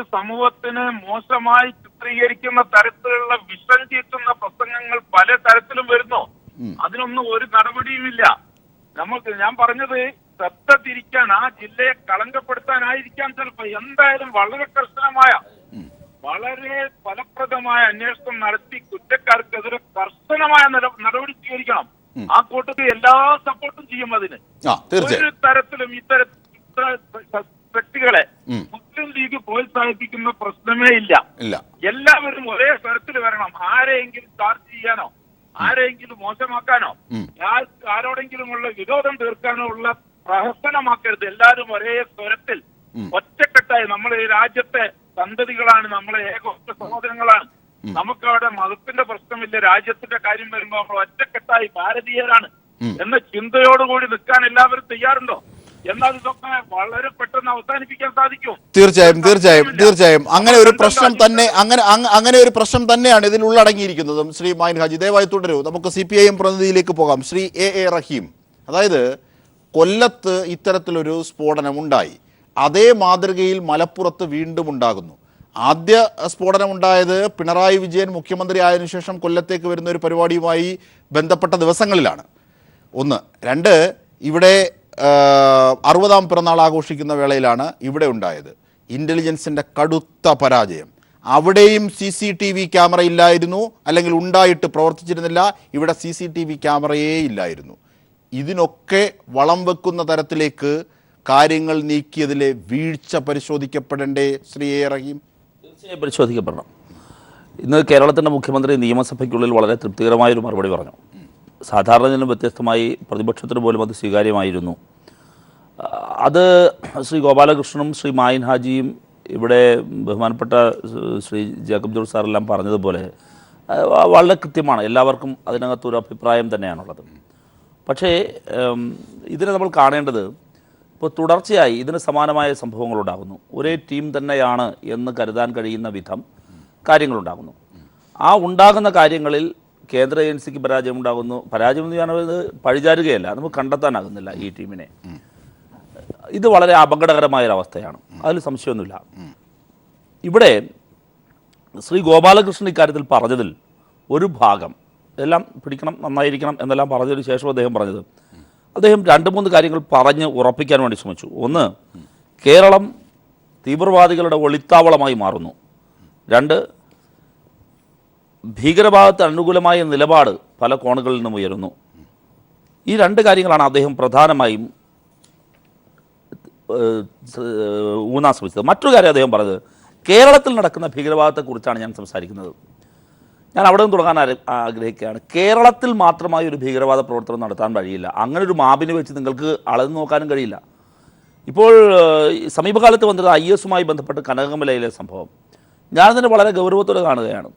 സമൂഹത്തിന് മോശമായി ചിത്രീകരിക്കുന്ന തരത്തിലുള്ള വിഷം ചീറ്റുന്ന പ്രസംഗങ്ങൾ പല തരത്തിലും വരുന്നു. അതിനൊന്നും ഒരു നടപടിയുമില്ല. ഞാൻ പറഞ്ഞത് ശ്രദ്ധ തിരിക്കാൻ, ആ ജില്ലയെ കളങ്കപ്പെടുത്താനായിരിക്കാം ചിലപ്പോ. എന്തായാലും വളരെ കർശനമായ, വളരെ ഫലപ്രദമായ അന്വേഷണം നടത്തി കുറ്റക്കാർക്കെതിരെ കർശനമായ നടപടി സ്വീകരിക്കണം. ആ കൂട്ടത്തിൽ എല്ലാ സപ്പോർട്ടും ചെയ്യും. അതിന് ഒരു തരത്തിലും ഇത്തരം വ്യക്തികളെ മുസ്ലിം ലീഗ് പ്രോത്സാഹിപ്പിക്കുന്ന പ്രശ്നമേ ഇല്ല. എല്ലാവരും ഒരേ തരത്തിൽ വരണം. ആരെയെങ്കിലും ചാർജ് ചെയ്യാനോ ആരെയെങ്കിലും മോശമാക്കാനോ ആരോടെങ്കിലുമുള്ള വിരോധം തീർക്കാനോ ഉള്ള പ്രഹസനമാക്കരുത്. എല്ലാവരും ഒരേ സ്വരത്തിൽ ഒറ്റക്കെട്ടായി, നമ്മൾ ഈ രാജ്യത്തെ സന്തതികളാണ്, നമ്മളെ ഏകോപ സഹോദരങ്ങളാണ്. നമുക്കവിടെ മതത്തിന്റെ പ്രശ്നമില്ല, രാജ്യത്തിന്റെ കാര്യം വരുമ്പോൾ നമ്മൾ ഒറ്റക്കെട്ടായി ഭാരതീയരാണ് എന്ന ചിന്തയോടുകൂടി നിൽക്കാൻ എല്ലാവരും തയ്യാറുണ്ടോ? എന്നാൽ ഇതൊക്കെ വളരെ പെട്ടെന്ന് അവസാനിപ്പിക്കാൻ സാധിക്കും. തീർച്ചയായും അങ്ങനെ ഒരു പ്രശ്നം തന്നെ അങ്ങനെ ഒരു പ്രശ്നം തന്നെയാണ് ഇതിൽ ഉള്ളടങ്ങിയിരിക്കുന്നതും. ശ്രീ മായിൻ ഹാജി ദയവായി തുടരൂ. നമുക്ക് CPIM പ്രതിനിധിയിലേക്ക് പോകാം. ശ്രീ A റഹീം, അതായത് കൊല്ലത്ത് ഇത്തരത്തിലൊരു സ്ഫോടനമുണ്ടായി, അതേ മാതൃകയിൽ മലപ്പുറത്ത് വീണ്ടും ഉണ്ടാകുന്നു. ആദ്യ സ്ഫോടനമുണ്ടായത് പിണറായി വിജയൻ മുഖ്യമന്ത്രി ആയതിനു ശേഷം കൊല്ലത്തേക്ക് വരുന്ന ഒരു പരിപാടിയുമായി ബന്ധപ്പെട്ട ദിവസങ്ങളിലാണ്. ഒന്ന്. രണ്ട്, ഇവിടെ 60ാം പിറന്നാൾ ആഘോഷിക്കുന്ന വേളയിലാണ് ഇവിടെ ഉണ്ടായത്. ഇൻ്റലിജൻസിൻ്റെ കടുത്ത പരാജയം. അവിടെയും CCTV ക്യാമറ ഇല്ലായിരുന്നു, അല്ലെങ്കിൽ ഉണ്ടായിട്ട് പ്രവർത്തിച്ചിരുന്നില്ല. ഇവിടെ CCTV ക്യാമറയേ ഇല്ലായിരുന്നു. ഇതിനൊക്കെ വളം വെക്കുന്ന തരത്തിലേക്ക് കാര്യങ്ങൾ നീക്കിയതിലെ വീഴ്ച പരിശോധിക്കപ്പെടേണ്ടേ ശ്രീ A റഹീം? തീർച്ചയായും പരിശോധിക്കപ്പെടണം. ഇന്ന് കേരളത്തിൻ്റെ മുഖ്യമന്ത്രി നിയമസഭയ്ക്കുള്ളിൽ വളരെ തൃപ്തികരമായൊരു മറുപടി പറഞ്ഞു. സാധാരണ നിന്നും വ്യത്യസ്തമായി പ്രതിപക്ഷത്തിന് പോലും അത് സ്വീകാര്യമായിരുന്നു. അത് ശ്രീ ഗോപാലകൃഷ്ണനും ശ്രീ മായിൻ ഹാജിയും ഇവിടെ ബഹുമാനപ്പെട്ട ശ്രീ ജേക്കബ് ജോർജ് സാറെല്ലാം പറഞ്ഞതുപോലെ വളരെ കൃത്യമാണ്. എല്ലാവർക്കും അതിനകത്തൊരു അഭിപ്രായം തന്നെയാണുള്ളത്. പക്ഷേ ഇതിനെ നമ്മൾ കാണേണ്ടത്, ഇപ്പോൾ തുടർച്ചയായി ഇതിന് സമാനമായ സംഭവങ്ങളുണ്ടാകുന്നു. ഒരേ ടീം തന്നെയാണ് എന്ന് കരുതാൻ കഴിയുന്ന വിധം കാര്യങ്ങളുണ്ടാകുന്നു. ആ ഉണ്ടാകുന്ന കാര്യങ്ങളിൽ കേന്ദ്ര ഏജൻസിക്ക് പരാജയം ഉണ്ടാകുന്നു. പരാജയം എന്ന് പറയുന്നത് പഴിചാരുകയല്ല, നമുക്ക് കണ്ടെത്താനാകുന്നില്ല ഈ ടീമിനെ. ഇത് വളരെ അപകടകരമായൊരവസ്ഥയാണ്, അതിൽ സംശയമൊന്നുമില്ല. ഇവിടെ ശ്രീ ഗോപാലകൃഷ്ണൻ ഇക്കാര്യത്തിൽ പറഞ്ഞതിൽ ഒരു ഭാഗം, എല്ലാം പിടിക്കണം, നന്നായിരിക്കണം എന്നെല്ലാം പറഞ്ഞതിന് ശേഷം അദ്ദേഹം 2-3 കാര്യങ്ങൾ പറഞ്ഞ് ഉറപ്പിക്കാൻ വേണ്ടി ശ്രമിച്ചു. ഒന്ന്, കേരളം തീവ്രവാദികളുടെ ഒളിത്താവളമായി മാറുന്നു. 2, ഭീകരവാദത്തിന് അനുകൂലമായ നിലപാട് പല കോണുകളിൽ നിന്നും ഉയരുന്നു. ഈ 2 കാര്യങ്ങളാണ് അദ്ദേഹം പ്രധാനമായും ഊന്നാൻ ശ്രമിച്ചത്. മറ്റൊരു കാര്യം അദ്ദേഹം പറഞ്ഞത്, കേരളത്തിൽ നടക്കുന്ന ഭീകരവാദത്തെക്കുറിച്ചാണ് ഞാൻ സംസാരിക്കുന്നത്. ഞാൻ അവിടെ നിന്ന് തുടങ്ങാൻ ആഗ്രഹിക്കുകയാണ്. കേരളത്തിൽ മാത്രമായി ഒരു ഭീകരവാദ പ്രവർത്തനം നടത്താൻ കഴിയില്ല. അങ്ങനെ ഒരു മാപിനെ വെച്ച് നിങ്ങൾക്ക് അളന്നു നോക്കാനും കഴിയില്ല. ഇപ്പോൾ സമീപകാലത്ത് വന്നത് IS-മായി ബന്ധപ്പെട്ട് കനകമലയിലെ സംഭവം ഞാനതിനെ വളരെ ഗൗരവത്തോടെ കാണുകയാണ്.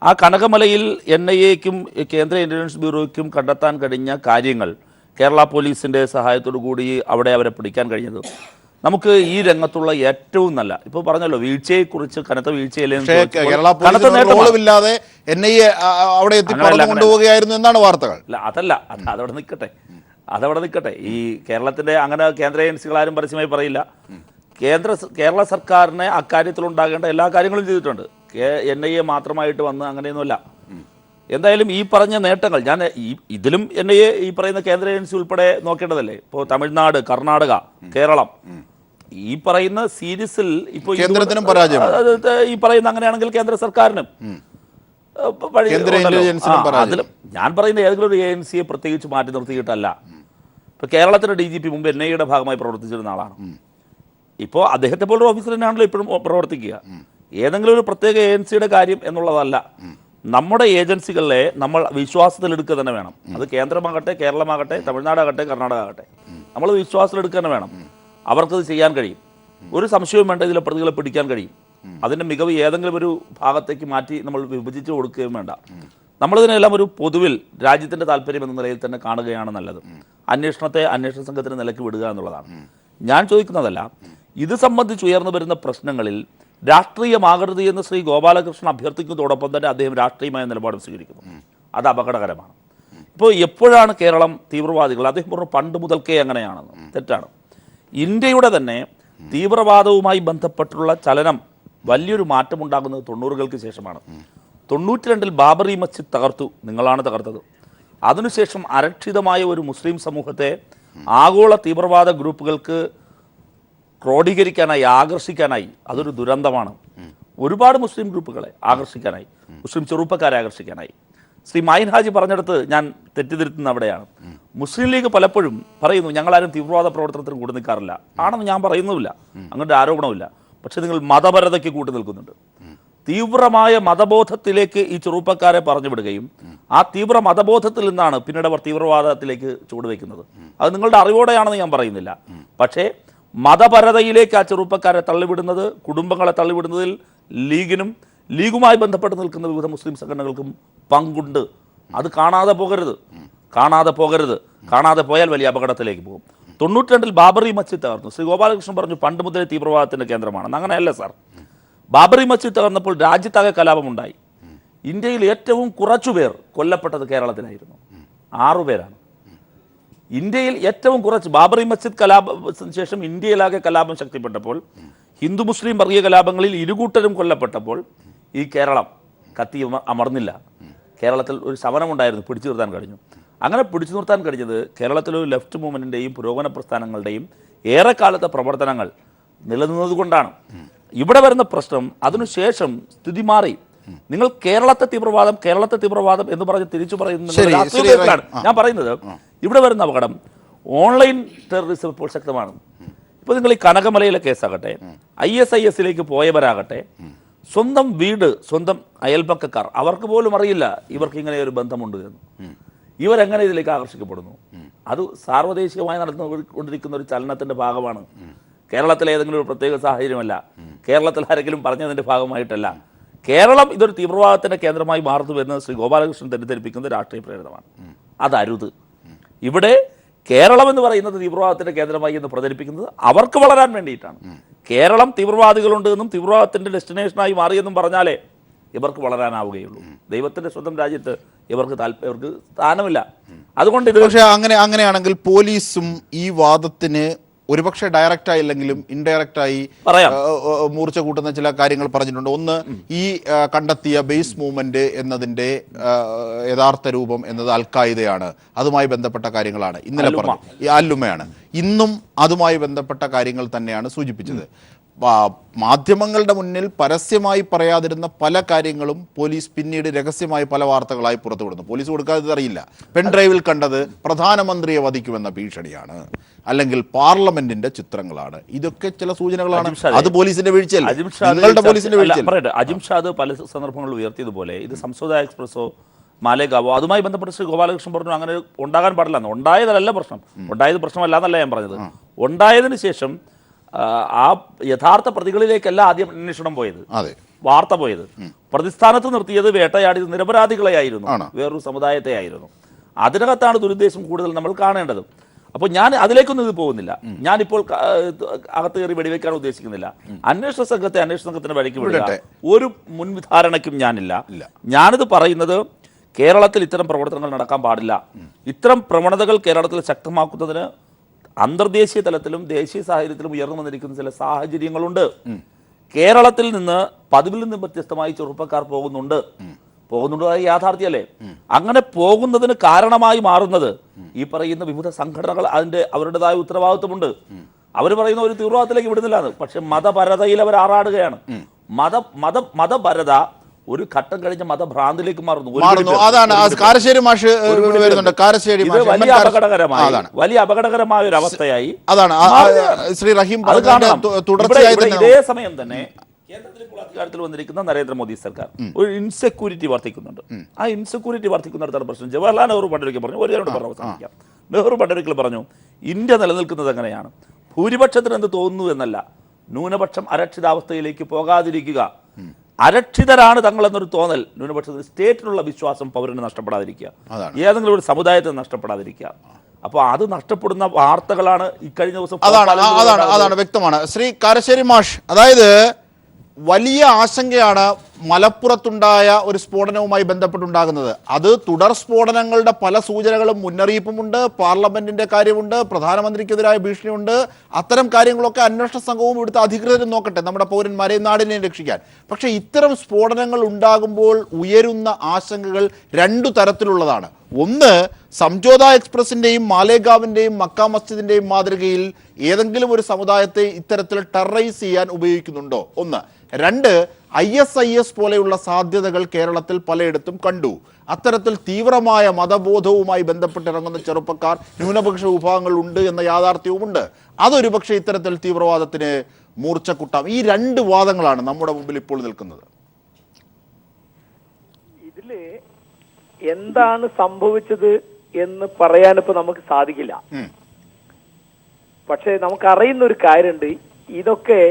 ആ കനകമലയിൽ NIA-ക്കും കേന്ദ്ര ഇൻ്റലിജൻസ് ബ്യൂറോയ്ക്കും കണ്ടെത്താൻ കഴിഞ്ഞ കാര്യങ്ങൾ, കേരള പോലീസിൻ്റെ സഹായത്തോടു കൂടി അവിടെ അവരെ പിടിക്കാൻ കഴിഞ്ഞത്, നമുക്ക് ഈ രംഗത്തുള്ള ഏറ്റവും നല്ല, ഇപ്പോൾ പറഞ്ഞല്ലോ വീഴ്ചയെക്കുറിച്ച്, കനത്ത വീഴ്ചയില്ലാതെ NIA അവിടെ കൊണ്ടുപോവുകയായിരുന്നു എന്നാണ് വാർത്തകൾ. അല്ല, അതവിടെ നിൽക്കട്ടെ. ഈ കേരളത്തിൻ്റെ അങ്ങനെ കേന്ദ്ര ഏജൻസികളാരും പരസ്യമായി പറയില്ല. കേരള സർക്കാരിനെ അക്കാര്യത്തിലുണ്ടാകേണ്ട എല്ലാ കാര്യങ്ങളും ചെയ്തിട്ടുണ്ട്. NIA മാത്രമായിട്ട് വന്ന് അങ്ങനെയൊന്നുമല്ല. എന്തായാലും ഈ പറഞ്ഞ നേട്ടങ്ങൾ ഞാൻ ഇതിലും NIA ഈ പറയുന്ന കേന്ദ്ര ഏജൻസി ഉൾപ്പെടെ നോക്കേണ്ടതല്ലേ. ഇപ്പോൾ തമിഴ്നാട്, കർണാടക, കേരളം, ഈ പറയുന്ന സീരീസിൽ ഇപ്പോൾ കേന്ദ്രത്തിനും പരാജയം, ഈ പറയുന്ന അങ്ങനെയാണെങ്കിൽ കേന്ദ്ര സർക്കാരിനും അതിലും ഞാൻ പറയുന്ന ഏതെങ്കിലും ഒരു ഏജൻസിയെ പ്രത്യേകിച്ച് മാറ്റി നിർത്തിയിട്ടല്ല. ഇപ്പോൾ കേരളത്തിൻ്റെ DGP മുമ്പ് NIA-യുടെ ഭാഗമായി പ്രവർത്തിച്ചിരുന്ന ആളാണ്. ഇപ്പോൾ അദ്ദേഹത്തെ പോലൊരു ഓഫീസർ തന്നെയാണല്ലോ ഇപ്പോഴും പ്രവർത്തിക്കുക. ഏതെങ്കിലും ഒരു പ്രത്യേക ഏജൻസിയുടെ കാര്യം എന്നുള്ളതല്ല. നമ്മുടെ ഏജൻസികളെ നമ്മൾ വിശ്വാസത്തിലെടുക്കുക തന്നെ വേണം. അത് കേന്ദ്രമാകട്ടെ, കേരളമാകട്ടെ, തമിഴ്നാടാകട്ടെ, കർണാടക ആകട്ടെ, നമ്മൾ വിശ്വാസത്തിലെടുക്കുക തന്നെ വേണം. അവർക്കത് ചെയ്യാൻ കഴിയും. ഒരു സംശയവും വേണ്ട, ഇതിലെ പ്രതികളെ പിടിക്കാൻ കഴിയും. അതിൻ്റെ മികവ് ഏതെങ്കിലും ഒരു ഭാഗത്തേക്ക് മാറ്റി നമ്മൾ വിഭജിച്ച് കൊടുക്കുകയും വേണ്ട. നമ്മളിതിനെല്ലാം ഒരു പൊതുവിൽ രാജ്യത്തിൻ്റെ താല്പര്യം എന്ന നിലയിൽ തന്നെ കാണുകയാണ് നല്ലത്. അന്വേഷണത്തെ അന്വേഷണ സംഘത്തിന് നിലയ്ക്ക് വിടുക എന്നുള്ളതാണ്. ഞാൻ ചോദിക്കുന്നതല്ല, ഇത് സംബന്ധിച്ച് ഉയർന്നു വരുന്ന പ്രശ്നങ്ങളിൽ രാഷ്ട്രീയമാകരുത് എന്ന് ശ്രീ ഗോപാലകൃഷ്ണൻ അഭ്യർത്ഥിക്കുന്നതോടൊപ്പം തന്നെ അദ്ദേഹം രാഷ്ട്രീയമായ നിലപാട് സ്വീകരിക്കുന്നു. അത് അപകടകരമാണ്. ഇപ്പോൾ എപ്പോഴാണ് കേരളം തീവ്രവാദികൾ, അദ്ദേഹം പറഞ്ഞു പണ്ട് മുതൽക്കേ അങ്ങനെയാണെന്ന്. തെറ്റാണ്. ഇന്ത്യയുടെ തന്നെ തീവ്രവാദവുമായി ബന്ധപ്പെട്ടുള്ള ചലനം വലിയൊരു മാറ്റമുണ്ടാകുന്നത് 90-കൾക്ക് ശേഷമാണ്. 92-ൽ ബാബറി മസ്ജിദ് തകർത്തു, നിങ്ങളാണ് തകർത്തത്. അതിനുശേഷം അരക്ഷിതമായ ഒരു മുസ്ലിം സമൂഹത്തെ ആഗോള തീവ്രവാദ ഗ്രൂപ്പുകൾക്ക് ക്രോഡീകരിക്കാനായി, ആകർഷിക്കാനായി, അതൊരു ദുരന്തമാണ്. ഒരുപാട് മുസ്ലിം ഗ്രൂപ്പുകളെ ആകർഷിക്കാനായി, മുസ്ലിം ചെറുപ്പക്കാരെ ആകർഷിക്കാനായി. ശ്രീ മായിൻ ഹാജി പറഞ്ഞെടുത്ത് ഞാൻ തെറ്റിദ്ധരുത്തുന്ന അവിടെയാണ്. മുസ്ലിം ലീഗ് പലപ്പോഴും പറയുന്നു ഞങ്ങളാരും തീവ്രവാദ പ്രവർത്തനത്തിന് കൂട്ടു നിൽക്കാറില്ല. ആണെന്ന് ഞാൻ പറയുന്നുമില്ല, അങ്ങനത്തെ ആരോപണമില്ല. പക്ഷെ നിങ്ങൾ മതപരതയ്ക്ക് കൂട്ടു നിൽക്കുന്നുണ്ട്. തീവ്രമായ മതബോധത്തിലേക്ക് ഈ ചെറുപ്പക്കാരെ പറഞ്ഞു വിടുകയും ആ തീവ്ര മതബോധത്തിൽ നിന്നാണ് പിന്നീട് അവർ തീവ്രവാദത്തിലേക്ക് ചുവടുവെക്കുന്നത്. അത് നിങ്ങളുടെ അറിവോടെയാണെന്ന് ഞാൻ പറയുന്നില്ല. പക്ഷേ മതപരതയിലേക്ക് ആ ചെറുപ്പക്കാരെ തള്ളിവിടുന്നത്, കുടുംബങ്ങളെ തള്ളിവിടുന്നതിൽ ലീഗിനും ലീഗുമായി ബന്ധപ്പെട്ട് നിൽക്കുന്ന വിവിധ മുസ്ലിം സംഘടനകൾക്കും പങ്കുണ്ട്. അത് കാണാതെ പോകരുത്, കാണാതെ പോയാൽ വലിയ അപകടത്തിലേക്ക് പോകും. 92-ൽ ബാബറി മസ്ജിദ് തകർന്നു. ശ്രീ ഗോപാലകൃഷ്ണൻ പറഞ്ഞു പണ്ട് മുതലേ തീവ്രവാദത്തിന്റെ കേന്ദ്രമാണെന്ന്. അങ്ങനെയല്ല സാർ. ബാബറി മസ്ജിദ് തകർന്നപ്പോൾ രാജ്യത്താകെ കലാപമുണ്ടായി. ഇന്ത്യയിൽ ഏറ്റവും കുറച്ചുപേർ കൊല്ലപ്പെട്ടത് കേരളത്തിലായിരുന്നു. 6 പേരാണ്. ഇന്ത്യയിൽ ഏറ്റവും കുറച്ച്. ബാബറി മസ്ജിദ് കലാപത്തിന് ശേഷം ഇന്ത്യയിലാകെ കലാപം ശക്തിപ്പെട്ടപ്പോൾ, ഹിന്ദു മുസ്ലിം വർഗീയ കലാപങ്ങളിൽ ഇരുകൂട്ടരും കൊല്ലപ്പെട്ടപ്പോൾ ഈ കേരളം കത്തി അമർന്നില്ല. കേരളത്തിൽ ഒരു ശമനമുണ്ടായിരുന്നു, പിടിച്ചു നിർത്താൻ കഴിഞ്ഞു. അങ്ങനെ പിടിച്ചു നിർത്താൻ കഴിഞ്ഞത് കേരളത്തിലൊരു ലെഫ്റ്റ് മൂവ്മെൻറ്റിൻ്റെയും പുരോഗമന പ്രസ്ഥാനങ്ങളുടെയും ഏറെക്കാലത്തെ പ്രവർത്തനങ്ങൾ നിലനിന്നതുകൊണ്ടാണ്. ഇവിടെ വരുന്ന പ്രശ്നം അതിനുശേഷം സ്ഥിതി മാറി. നിങ്ങൾ കേരളത്തെ തീവ്രവാദം എന്ന് പറഞ്ഞ് തിരിച്ചു പറയുന്നതാണ് ഞാൻ പറയുന്നത്. ഇവിടെ വരുന്ന അപകടം ഓൺലൈൻ ടെററിസം ഇപ്പോൾ ശക്തമാണ്. ഇപ്പോൾ നിങ്ങൾ ഈ കനകമലയിലെ കേസാകട്ടെ, ISIS-ലേക്ക് പോയവരാകട്ടെ, സ്വന്തം വീട്, സ്വന്തം അയൽപക്കക്കാർ, അവർക്ക് പോലും അറിയില്ല ഇവർക്ക് ഇങ്ങനെ ഒരു ബന്ധമുണ്ട് എന്ന്. ഇവരെങ്ങനെ ഇതിലേക്ക് ആകർഷിക്കപ്പെടുന്നു? അത് സാർവദേശികമായി നടന്നുകൊണ്ടിരിക്കുന്ന ഒരു ചലനത്തിന്റെ ഭാഗമാണ്. കേരളത്തിലെ ഏതെങ്കിലും ഒരു പ്രത്യേക സാഹചര്യമല്ല. കേരളത്തിൽ ആരെങ്കിലും പറഞ്ഞതിന്റെ ഭാഗമായിട്ടല്ല. കേരളം ഇതൊരു തീവ്രവാദത്തിന്റെ കേന്ദ്രമായി മാറുന്നു എന്ന് ശ്രീ ഗോപാലകൃഷ്ണൻ തെറ്റിദ്ധരിപ്പിക്കുന്നത് രാഷ്ട്രീയ പ്രേരിതമാണ്. അതരുത്. ഇവിടെ കേരളം എന്ന് പറയുന്നത് തീവ്രവാദത്തിന്റെ കേന്ദ്രമായി എന്ന് പ്രചരിപ്പിക്കുന്നത് അവർക്ക് വളരാൻ വേണ്ടിയിട്ടാണ്. കേരളം തീവ്രവാദികളുണ്ട് എന്നും തീവ്രവാദത്തിന്റെ ഡെസ്റ്റിനേഷനായി മാറിയെന്നും പറഞ്ഞാലേ ഇവർക്ക് വളരാനാവുകയുള്ളൂ. ദൈവത്തിന്റെ സ്വന്തം രാജ്യത്ത് ഇവർക്ക് സ്ഥാനമില്ല. അതുകൊണ്ട് ഇത് പക്ഷേ അങ്ങനെയാണെങ്കിൽ പോലീസും ഈ വാദത്തിന് ഒരുപക്ഷെ ഡയറക്റ്റ് ആയില്ലെങ്കിലും ഇൻഡയറക്റ്റായി മൂർച്ച കൂട്ടുന്ന ചില കാര്യങ്ങൾ പറഞ്ഞിട്ടുണ്ട്. ഒന്ന്, ഈ കണ്ടെത്തിയ ബേസ് മൂവ്മെന്റ് എന്നതിന്റെ യഥാർത്ഥ രൂപം എന്നത് അൽ-ഖായിദയാണ്, അതുമായി ബന്ധപ്പെട്ട കാര്യങ്ങളാണ്. ഇന്നലെ പറഞ്ഞു ഈ അല്ലുമയാണ്. ഇന്നും അതുമായി ബന്ധപ്പെട്ട കാര്യങ്ങൾ തന്നെയാണ് സൂചിപ്പിച്ചത്. മാധ്യമങ്ങളുടെ മുന്നിൽ പരസ്യമായി പറയാതിരുന്ന പല കാര്യങ്ങളും പോലീസ് പിന്നീട് രഹസ്യമായി പല വാർത്തകളായി പുറത്തുവിടുന്നു. പോലീസ് കൊടുക്കാതെ അറിയില്ല. പെൻഡ്രൈവിൽ കണ്ടത് പ്രധാനമന്ത്രിയെ വധിക്കുമെന്ന ഭീഷണിയാണ്, അല്ലെങ്കിൽ പാർലമെന്റിന്റെ ചിത്രങ്ങളാണ്. ഇതൊക്കെ ചില സൂചനകളാണ്. അത് പോലീസിന്റെ വീഴ്ചയല്ല, നിങ്ങളുടെ പോലീസിന്റെ വീഴ്ചയല്ല. അജിംഷാദ് പല സന്ദർഭങ്ങളിൽ ഉയർത്തിയതുപോലെ ഇത് സംസദ എക്സ്പ്രസോ മാലേഗാവോ അതുമായി ബന്ധപ്പെട്ട് ശ്രീ ഗോപാലകൃഷ്ണൻ പറഞ്ഞു അങ്ങനെ ഉണ്ടാകാൻ പാടില്ല. ഉണ്ടായതല്ല പ്രശ്നം, ഉണ്ടായത് പ്രശ്നമല്ല എന്നല്ല ഞാൻ പറഞ്ഞത്. ഉണ്ടായതിനു ശേഷം ആ യഥാർത്ഥ പ്രതികളിലേക്കല്ല ആദ്യം അന്വേഷണം പോയത്, വാർത്ത പോയത്. പ്രതിസ്ഥാനത്ത് നിർത്തിയത് വേട്ടയാടിയത് നിരപരാധികളെയായിരുന്നു, വേറൊരു സമുദായത്തെ ആയിരുന്നു. അതിനകത്താണ് ദുരുദ്ദേശം കൂടുതൽ നമ്മൾ കാണേണ്ടത്. അപ്പോൾ ഞാൻ അതിലേക്കൊന്നും ഇത് പോകുന്നില്ല. ഞാനിപ്പോൾ അകത്ത് കയറി വെടിവെക്കാൻ ഉദ്ദേശിക്കുന്നില്ല. അന്വേഷണ സംഘത്തിന്റെ വഴിക്ക് വിടുക ഒരു മുൻവിധാരണയ്ക്കും ഞാനില്ല. ഞാനിത് പറയുന്നത് കേരളത്തിൽ ഇത്തരം പ്രവർത്തനങ്ങൾ നടക്കാൻ പാടില്ല. ഇത്തരം പ്രവണതകൾ കേരളത്തിൽ ശക്തമാക്കുന്നതിന് അന്തർദേശീയ തലത്തിലും ദേശീയ സാഹചര്യത്തിലും ഉയർന്നു വന്നിരിക്കുന്ന ചില സാഹചര്യങ്ങളുണ്ട്. കേരളത്തിൽ നിന്ന് പതിവിൽ നിന്ന് വ്യത്യസ്തമായി ചെറുപ്പക്കാർ പോകുന്നുണ്ട്. അത് യാഥാർത്ഥ്യമല്ലേ? അങ്ങനെ പോകുന്നതിന് കാരണമായി മാറുന്നത് ഈ പറയുന്ന വിവിധ സംഘടനകൾ അവരുടേതായ ഉത്തരവാദിത്വമുണ്ട്. അവർ പറയുന്ന ഒരു തീവ്രവാദത്തിലേക്ക് വിടുന്നില്ല. പക്ഷെ മതപരതയിൽ അവർ ആറാടുകയാണ്. മതപരത ഒരു ഘട്ടം കഴിഞ്ഞ മതഭ്രാന്തിലേക്ക് മാറുന്നു. അതാണ് കാരശ്ശേരി മാഷ് വരുന്നുണ്ട്. കാരശ്ശേരി വലിയ അപകടകരമായ ഒരു അവസ്ഥയായി അതാണ് ശ്രീ റഹീം തുടർച്ചയായി. ഇതേ സമയം തന്നെ കേന്ദ്രത്തിൽ ഇപ്പോൾ അധികാരത്തിൽ വന്നിരിക്കുന്ന നരേന്ദ്രമോദി സർക്കാർ ഒരു ഇൻസെക്യൂരിറ്റി വർദ്ധിക്കുന്നുണ്ട്. ആ ഇൻസെക്യൂരിറ്റി വർദ്ധിക്കുന്നിടത്താണ് പ്രശ്നം. ജവഹർലാൽ നെഹ്റു പണ്ടൊരിക്കൽ പറഞ്ഞു, ഒരു കാര്യം പറഞ്ഞു അവസാനിക്കാം. നെഹ്റു പണ്ടൊരിക്കൽ പറഞ്ഞു, ഇന്ത്യ നിലനിൽക്കുന്നത് എങ്ങനെയാണ്? ഭൂരിപക്ഷത്തിന് എന്ത് തോന്നുന്നു എന്നല്ല, ന്യൂനപക്ഷം അരക്ഷിതാവസ്ഥയിലേക്ക് പോകാതിരിക്കുക. അരക്ഷിതരാണ് തങ്ങളെന്നൊരു തോന്നൽ ന്യൂനപക്ഷത്തിന്, സ്റ്റേറ്റിനുള്ള വിശ്വാസം പൗരന് നഷ്ടപ്പെടാതിരിക്കുക, ഏതെങ്കിലും ഒരു സമുദായത്തിന് നഷ്ടപ്പെടാതിരിക്കുക. അപ്പോൾ അത് നഷ്ടപ്പെടുന്ന വാർത്തകളാണ് ഇക്കഴിഞ്ഞ ദിവസം. അതാണ് വ്യക്തമാണ്. ശ്രീ കാരശ്ശേരി മാഷ്, അതായത് വലിയ ആശങ്കയാണ് മലപ്പുറത്തുണ്ടായ ഒരു സ്ഫോടനവുമായി ബന്ധപ്പെട്ടുണ്ടാകുന്നത്. അത് തുടർ സ്ഫോടനങ്ങളുടെ പല സൂചനകളും മുന്നറിയിപ്പുമുണ്ട്, പാർലമെന്റിന്റെ കാര്യമുണ്ട്, പ്രധാനമന്ത്രിക്കെതിരായ ഭീഷണിയുണ്ട്. അത്തരം കാര്യങ്ങളൊക്കെ അന്വേഷണ സംഘവും ഇവിടുത്തെ അധികൃതരും നോക്കട്ടെ, നമ്മുടെ പൗരന്മാരെയും നാടിനെയും രക്ഷിക്കാൻ. പക്ഷേ ഇത്തരം സ്ഫോടനങ്ങൾ ഉണ്ടാകുമ്പോൾ ഉയരുന്ന ആശങ്കകൾ രണ്ടു തരത്തിലുള്ളതാണ്. ഒന്ന്, സംജോത എക്സ്പ്രസിന്റെയും മാലേഗാവിന്റെയും മക്ക മസ്ജിദിന്റെയും മാതൃകയിൽ ഏതെങ്കിലും ഒരു സമുദായത്തെ ഇത്തരത്തിൽ ടെററൈസ് ചെയ്യാൻ ഉപയോഗിക്കുന്നുണ്ടോ? ഒന്ന്. രണ്ട്, ISIS പോലെയുള്ള സാധ്യതകൾ കേരളത്തിൽ പലയിടത്തും കണ്ടു. അത്തരത്തിൽ തീവ്രമായ മതബോധവുമായി ബന്ധപ്പെട്ടിറങ്ങുന്ന ചെറുപ്പക്കാർ ന്യൂനപക്ഷ വിഭാഗങ്ങൾ ഉണ്ട് എന്ന യാഥാർത്ഥ്യവുമുണ്ട്. അതൊരു പക്ഷേ ഇത്തരത്തിൽ തീവ്രവാദത്തിന് മൂർച്ചക്കൂട്ടാം. ഈ രണ്ട് വാദങ്ങളാണ് നമ്മുടെ മുമ്പിൽ ഇപ്പോൾ നിൽക്കുന്നത്. ഇതില് എന്താണ് സംഭവിച്ചത് എന്ന് പറയാനിപ്പോ നമുക്ക് സാധിക്കില്ല. പക്ഷെ നമുക്കറിയുന്ന ഒരു കാര്യമുണ്ട്, ഇതൊക്കെ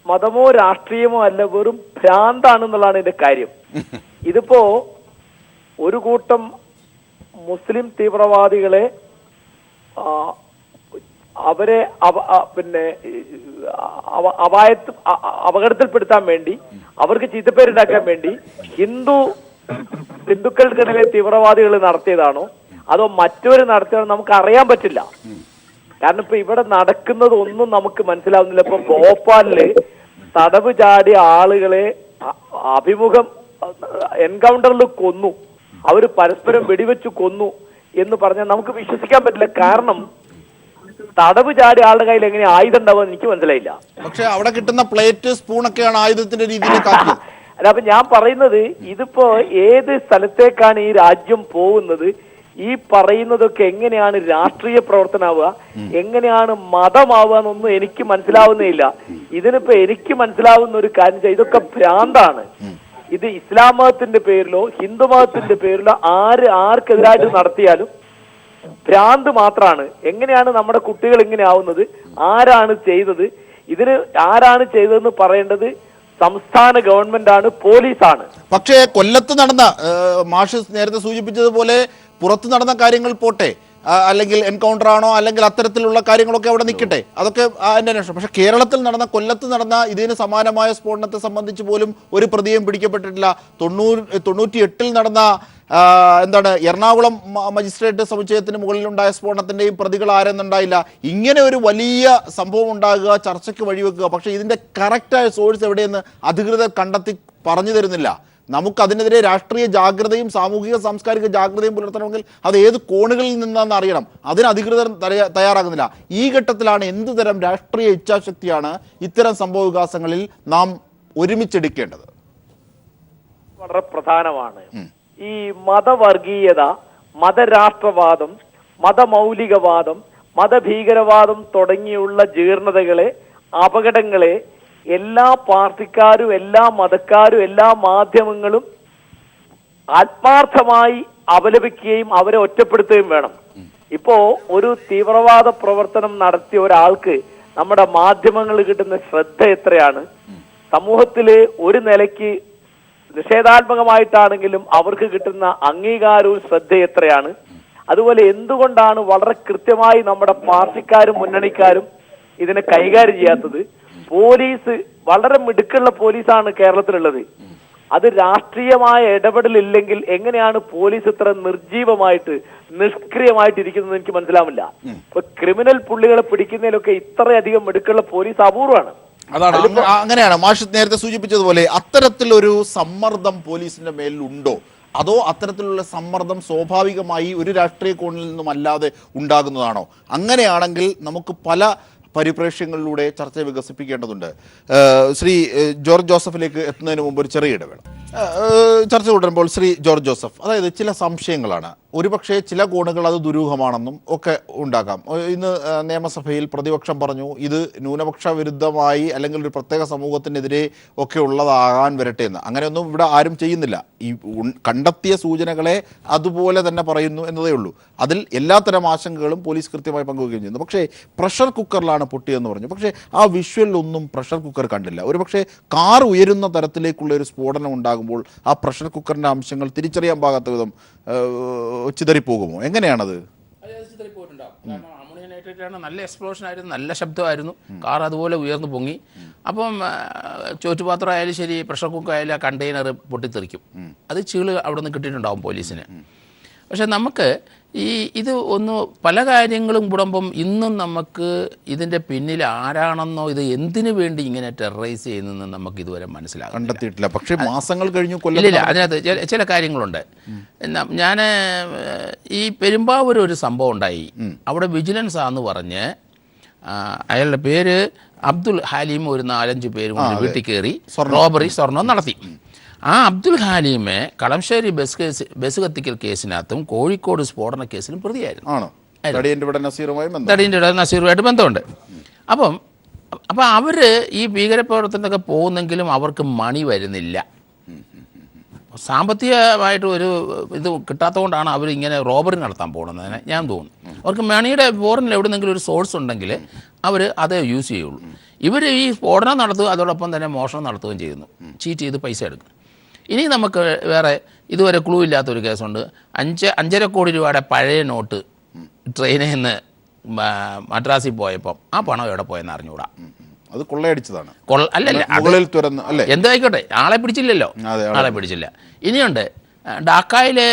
മതമോ രാഷ്ട്രീയമോ അല്ല, വെറും ഭ്രാന്താണെന്നുള്ളതാണ് ഇതിന്റെ കാര്യം. ഇതിപ്പോ ഒരു കൂട്ടം മുസ്ലിം തീവ്രവാദികളെ അവരെ അപകടത്തിൽപ്പെടുത്താൻ വേണ്ടി, അവർക്ക് ചീത്തപ്പേരുണ്ടാക്കാൻ വേണ്ടി ഹിന്ദുക്കൾക്കിടയിലെ തീവ്രവാദികൾ നടത്തിയതാണോ അതോ മറ്റൊരു നടത്തിയതാണോ നമുക്ക് അറിയാൻ പറ്റില്ല. കാരണം ഇപ്പൊ ഇവിടെ നടക്കുന്നത് ഒന്നും നമുക്ക് മനസ്സിലാവുന്നില്ല. ഇപ്പൊ ഭോപ്പാലില് തടവ് ചാടിയ ആളുകളെ അഭിമുഖം എൻകൗണ്ടറിൽ കൊന്നു, അവര് പരസ്പരം വെടിവെച്ച് കൊന്നു എന്ന് പറഞ്ഞാൽ നമുക്ക് വിശ്വസിക്കാൻ പറ്റില്ല. കാരണം തടവ് ചാടിയ ആളുടെ കയ്യിൽ എങ്ങനെ ആയുധം ഉണ്ടാവുക എനിക്ക് മനസ്സിലായില്ല. പക്ഷെ അവിടെ കിട്ടുന്ന പ്ലേറ്റ് സ്പൂണൊക്കെയാണ് ആയുധത്തിന്റെ രീതിയിലേക്ക് ആക്കിയത്. അല്ല, അപ്പൊ ഞാൻ പറയുന്നത് ഇതിപ്പോ ഏത് സ്ഥലത്തേക്കാണ് ഈ രാജ്യം പോകുന്നത്, ഈ പറയുന്നതൊക്കെ എങ്ങനെയാണ് രാഷ്ട്രീയ പ്രവർത്തനമാവുക, എങ്ങനെയാണ് മതമാവുക എന്നൊന്നും എനിക്ക് മനസ്സിലാവുന്നില്ല. ഇതിനിപ്പോ എനിക്ക് മനസ്സിലാവുന്ന ഒരു കാര്യം, ഇതൊക്കെ ഭ്രാന്താണ്. ഇത് ഇസ്ലാം മതത്തിന്റെ പേരിലോ ഹിന്ദു മതത്തിന്റെ പേരിലോ ആർക്കെതിരായിട്ട് നടത്തിയാലും ഭ്രാന്ത് മാത്രമാണ്. എങ്ങനെയാണ് നമ്മുടെ കുട്ടികൾ ഇങ്ങനെ ആവുന്നത്, ആരാണ് ചെയ്തത്, ഇതിന് ആരാണ് ചെയ്തതെന്ന് പറയേണ്ടത് സംസ്ഥാന ഗവൺമെന്റ് ആണ്, പോലീസാണ്. പക്ഷേ കൊല്ലത്ത് നടന്ന മാഷ് നേരത്തെ സൂചിപ്പിച്ചതുപോലെ പുറത്ത് നടന്ന കാര്യങ്ങൾ പോട്ടെ, അല്ലെങ്കിൽ എൻകൗണ്ടർ ആണോ അല്ലെങ്കിൽ അത്തരത്തിലുള്ള കാര്യങ്ങളൊക്കെ അവിടെ നിൽക്കട്ടെ, അതൊക്കെ അതിന്റെ അന്വേഷണം. പക്ഷെ കേരളത്തിൽ നടന്ന, കൊല്ലത്ത് നടന്ന ഇതിന് സമാനമായ സ്ഫോടനത്തെ സംബന്ധിച്ച് പോലും ഒരു പ്രതിയും പിടിക്കപ്പെട്ടിട്ടില്ല. 98 നടന്ന എറണാകുളം മജിസ്ട്രേറ്റ് സമുച്ചയത്തിന് മുകളിലുണ്ടായ സ്ഫോടനത്തിന്റെയും പ്രതികൾ ആരെന്നുണ്ടായില്ല. ഇങ്ങനെ ഒരു വലിയ സംഭവം ഉണ്ടാകുക, ചർച്ചയ്ക്ക് വഴിവെക്കുക, പക്ഷെ ഇതിന്റെ കറക്റ്റായ സോഴ്സ് എവിടെയെന്ന് അധികൃതർ കണ്ടെത്തി പറഞ്ഞു തരുന്നില്ല. നമുക്ക് അതിനെതിരെ രാഷ്ട്രീയ ജാഗ്രതയും സാമൂഹിക സാംസ്കാരിക ജാഗ്രതയും പുലർത്തണമെങ്കിൽ അത് ഏത് കോണുകളിൽ നിന്നാണെന്ന് അറിയണം. അതിന് അധികൃതർ തയ്യാറാകുന്നില്ല. ഈ ഘട്ടത്തിലാണ് എന്ത് തരം രാഷ്ട്രീയ ഇച്ഛാശക്തിയാണ് ഇത്തരം സംഭവ വികാസങ്ങളിൽ നാം ഒരുമിച്ചെടുക്കേണ്ടത്? വളരെ പ്രധാനമാണ്. ഈ മതവർഗീയത, മതരാഷ്ട്രവാദം, മതമൗലികവാദം, മതഭീകരവാദം തുടങ്ങിയുള്ള ജീർണതകളെ, അപകടങ്ങളെ എല്ലാ പാർട്ടിക്കാരും എല്ലാ മതക്കാരും എല്ലാ മാധ്യമങ്ങളും ആത്മാർത്ഥമായി അപലപിക്കുകയും അവരെ ഒറ്റപ്പെടുത്തുകയും വേണം. ഇപ്പോ ഒരു തീവ്രവാദ പ്രവർത്തനം നടത്തിയ ഒരാൾക്ക് നമ്മുടെ മാധ്യമങ്ങളിൽ കിട്ടുന്ന ശ്രദ്ധ എത്രയാണ്, സമൂഹത്തില് ഒരു നിലയ്ക്ക് നിഷേധാത്മകമായിട്ടാണെങ്കിലും അവർക്ക് കിട്ടുന്ന അംഗീകാരവും ശ്രദ്ധ എത്രയാണ്. അതുപോലെ എന്തുകൊണ്ടാണ് വളരെ കൃത്യമായി നമ്മുടെ പാർട്ടിക്കാരും മുന്നണിക്കാരും ഇതിനെ കൈകാര്യം ചെയ്യാത്തത്? പോലീസ് വളരെ മിടുക്കുള്ള പോലീസാണ് കേരളത്തിലുള്ളത്. അത് രാഷ്ട്രീയമായ ഇടപെടലില്ലെങ്കിൽ എങ്ങനെയാണ് പോലീസ് ഇത്ര നിർജീവമായിട്ട് നിഷ്ക്രിയമായിട്ട് ഇരിക്കുന്നത് എനിക്ക് മനസ്സിലാവില്ല. ഇപ്പൊ ക്രിമിനൽ പുള്ളികളെ പിടിക്കുന്നതിലൊക്കെ ഇത്രയധികം മിടുക്കുള്ള പോലീസ് അപൂർവമാണ്. അതാണ്, അങ്ങനെയാണ് മാഷ് നേരത്തെ സൂചിപ്പിച്ചതുപോലെ അത്തരത്തിലൊരു സമ്മർദ്ദം പോലീസിന്റെ മേലുണ്ടോ, അതോ അത്തരത്തിലുള്ള സമ്മർദ്ദം സ്വാഭാവികമായി ഒരു രാഷ്ട്രീയ കോണിൽ നിന്നും അല്ലാതെ ഉണ്ടാകുന്നതാണോ? അങ്ങനെയാണെങ്കിൽ നമുക്ക് പല പരിപ്രേക്ഷ്യങ്ങളിലൂടെ ചർച്ച വികസിപ്പിക്കേണ്ടതുണ്ട്. ശ്രീ ജോർജ് ജോസഫിലേക്ക് എത്തുന്നതിന് മുമ്പ് ഒരു ചെറിയ ഇടവേള. ചർച്ച തുടരുമ്പോൾ ശ്രീ ജോർജ് ജോസഫ്, അതായത് ചില സംശയങ്ങളാണ്, ഒരുപക്ഷെ ചില കോണുകൾ അത് ദുരൂഹമാണെന്നും ഒക്കെ ഉണ്ടാകാം. ഇന്ന് നിയമസഭയിൽ പ്രതിപക്ഷം പറഞ്ഞു ഇത് ന്യൂനപക്ഷ വിരുദ്ധമായി അല്ലെങ്കിൽ ഒരു പ്രത്യേക സമൂഹത്തിനെതിരെ ഒക്കെ ഉള്ളതാകാൻ വരട്ടെ എന്ന്. അങ്ങനെയൊന്നും ഇവിടെ ആരും ചെയ്യുന്നില്ല. ഈ കണ്ടെത്തിയ സൂചനകളെ അതുപോലെ തന്നെ പറയുന്നു എന്നതേ ഉള്ളൂ. അതിൽ എല്ലാത്തരം ആശങ്കകളും പോലീസ് കൃത്യമായി പങ്കുവയ്ക്കുകയും ചെയ്യുന്നു. പക്ഷേ പ്രഷർ കുക്കറിലാണ് പൊട്ടിയെന്ന് പറഞ്ഞു. പക്ഷേ ആ വിഷ്വലിലൊന്നും പ്രഷർ കുക്കർ കണ്ടില്ല. ഒരുപക്ഷെ കാർ ഉയരുന്ന തരത്തിലേക്കുള്ള ഒരു സ്ഫോടനം ഉണ്ടാകുമ്പോൾ ആ പ്രഷർ കുക്കറിൻ്റെ അംശങ്ങൾ തിരിച്ചറിയാൻ പാകാത്ത വിധം ചിതറിപ്പോകുമോ? എങ്ങനെയാണത്? നല്ല എക്സ്പ്ലോഷൻ ആയിരുന്നു, നല്ല ശബ്ദമായിരുന്നു, കാർ അതുപോലെ ഉയർന്നു പൊങ്ങി. അപ്പം ചോറ്റുപാത്രം ആയാലും ശരി, പ്രഷർ കുക്കർ ആയാലും ആ കണ്ടെയ്നർ പൊട്ടിത്തെറിക്കും. അത് ചീള് അവിടെ നിന്ന് കിട്ടിയിട്ടുണ്ടാവും പോലീസിന്. പക്ഷെ നമുക്ക് ഇത് ഒന്ന് പല കാര്യങ്ങളും കൂടുമ്പം ഇന്നും നമുക്ക് ഇതിൻ്റെ പിന്നിൽ ആരാണെന്നോ ഇത് എന്തിനു വേണ്ടി ഇങ്ങനെ ടെററൈസ് ചെയ്യുന്നതെന്ന് നമുക്ക് ഇതുവരെ മനസ്സിലാകും, കണ്ടെത്തിയിട്ടില്ല. പക്ഷേ മാസങ്ങൾ കഴിഞ്ഞു. ഇല്ല, അതിനകത്ത് ചില കാര്യങ്ങളുണ്ട്. ഞാൻ ഈ പെരുമ്പാവൂർ ഒരു സംഭവം ഉണ്ടായി. അവിടെ വിജിലൻസ് ആണെന്ന് പറഞ്ഞ് അയാളുടെ പേര് അബ്ദുൽ ഹാലിം, ഒരു 4-5 പേരും വീട്ടിൽ കയറി റോബറി സ്വർണം നടത്തി. ആ അബ്ദുൽ ഹാലിമെ കളമശ്ശേരി ബസ് കത്തിക്കൽ കേസിനകത്തും കോഴിക്കോട് സ്ഫോടന കേസിലും പ്രതിയായിരുന്നു. തടിയൻ്റെ നസീറുമായിട്ട് ബന്ധമുണ്ട്. അപ്പം അവർ ഈ ഭീകരപ്രവർത്തനത്തിനൊക്കെ പോകുന്നെങ്കിലും അവർക്ക് മണി വരുന്നില്ല. സാമ്പത്തികമായിട്ട് ഒരു ഇത് കിട്ടാത്തതുകൊണ്ടാണ് അവർ ഇങ്ങനെ റോബറി നടത്താൻ പോകുന്നതിന് ഞാൻ തോന്നുന്നു. അവർക്ക് മണിയുടെ ഫോറിനിൽ എവിടെന്നെങ്കിലും ഒരു സോഴ്സ് ഉണ്ടെങ്കിൽ അവർ അതേ യൂസ് ചെയ്യുള്ളൂ. ഇവർ ഈ സ്ഫോടനം നടത്തുക, അതോടൊപ്പം തന്നെ മോഷണം നടത്തുകയും ചെയ്യുന്നു, ചീറ്റ് ചെയ്ത് പൈസ എടുക്കും. ഇനി നമുക്ക് വേറെ ഇതുവരെ ക്ലൂ ഇല്ലാത്തൊരു കേസുണ്ട്. 5.5 കോടി രൂപയുടെ പഴയ നോട്ട് ട്രെയിനിൽ നിന്ന് മദ്രാസിൽ പോയപ്പം ആ പണം എവിടെ പോയെന്ന് അറിഞ്ഞുകൂടാ. അത് കൊള്ളയടിച്ചതാണ്. അല്ലല്ല, മുകളിൽ തുറന്ന് അല്ലേ, എന്തായിക്കോട്ടെ, ആളെ പിടിച്ചില്ലല്ലോ, ആളെ പിടിച്ചില്ല. ഇനിയുണ്ട് ഡാക്കയിലെ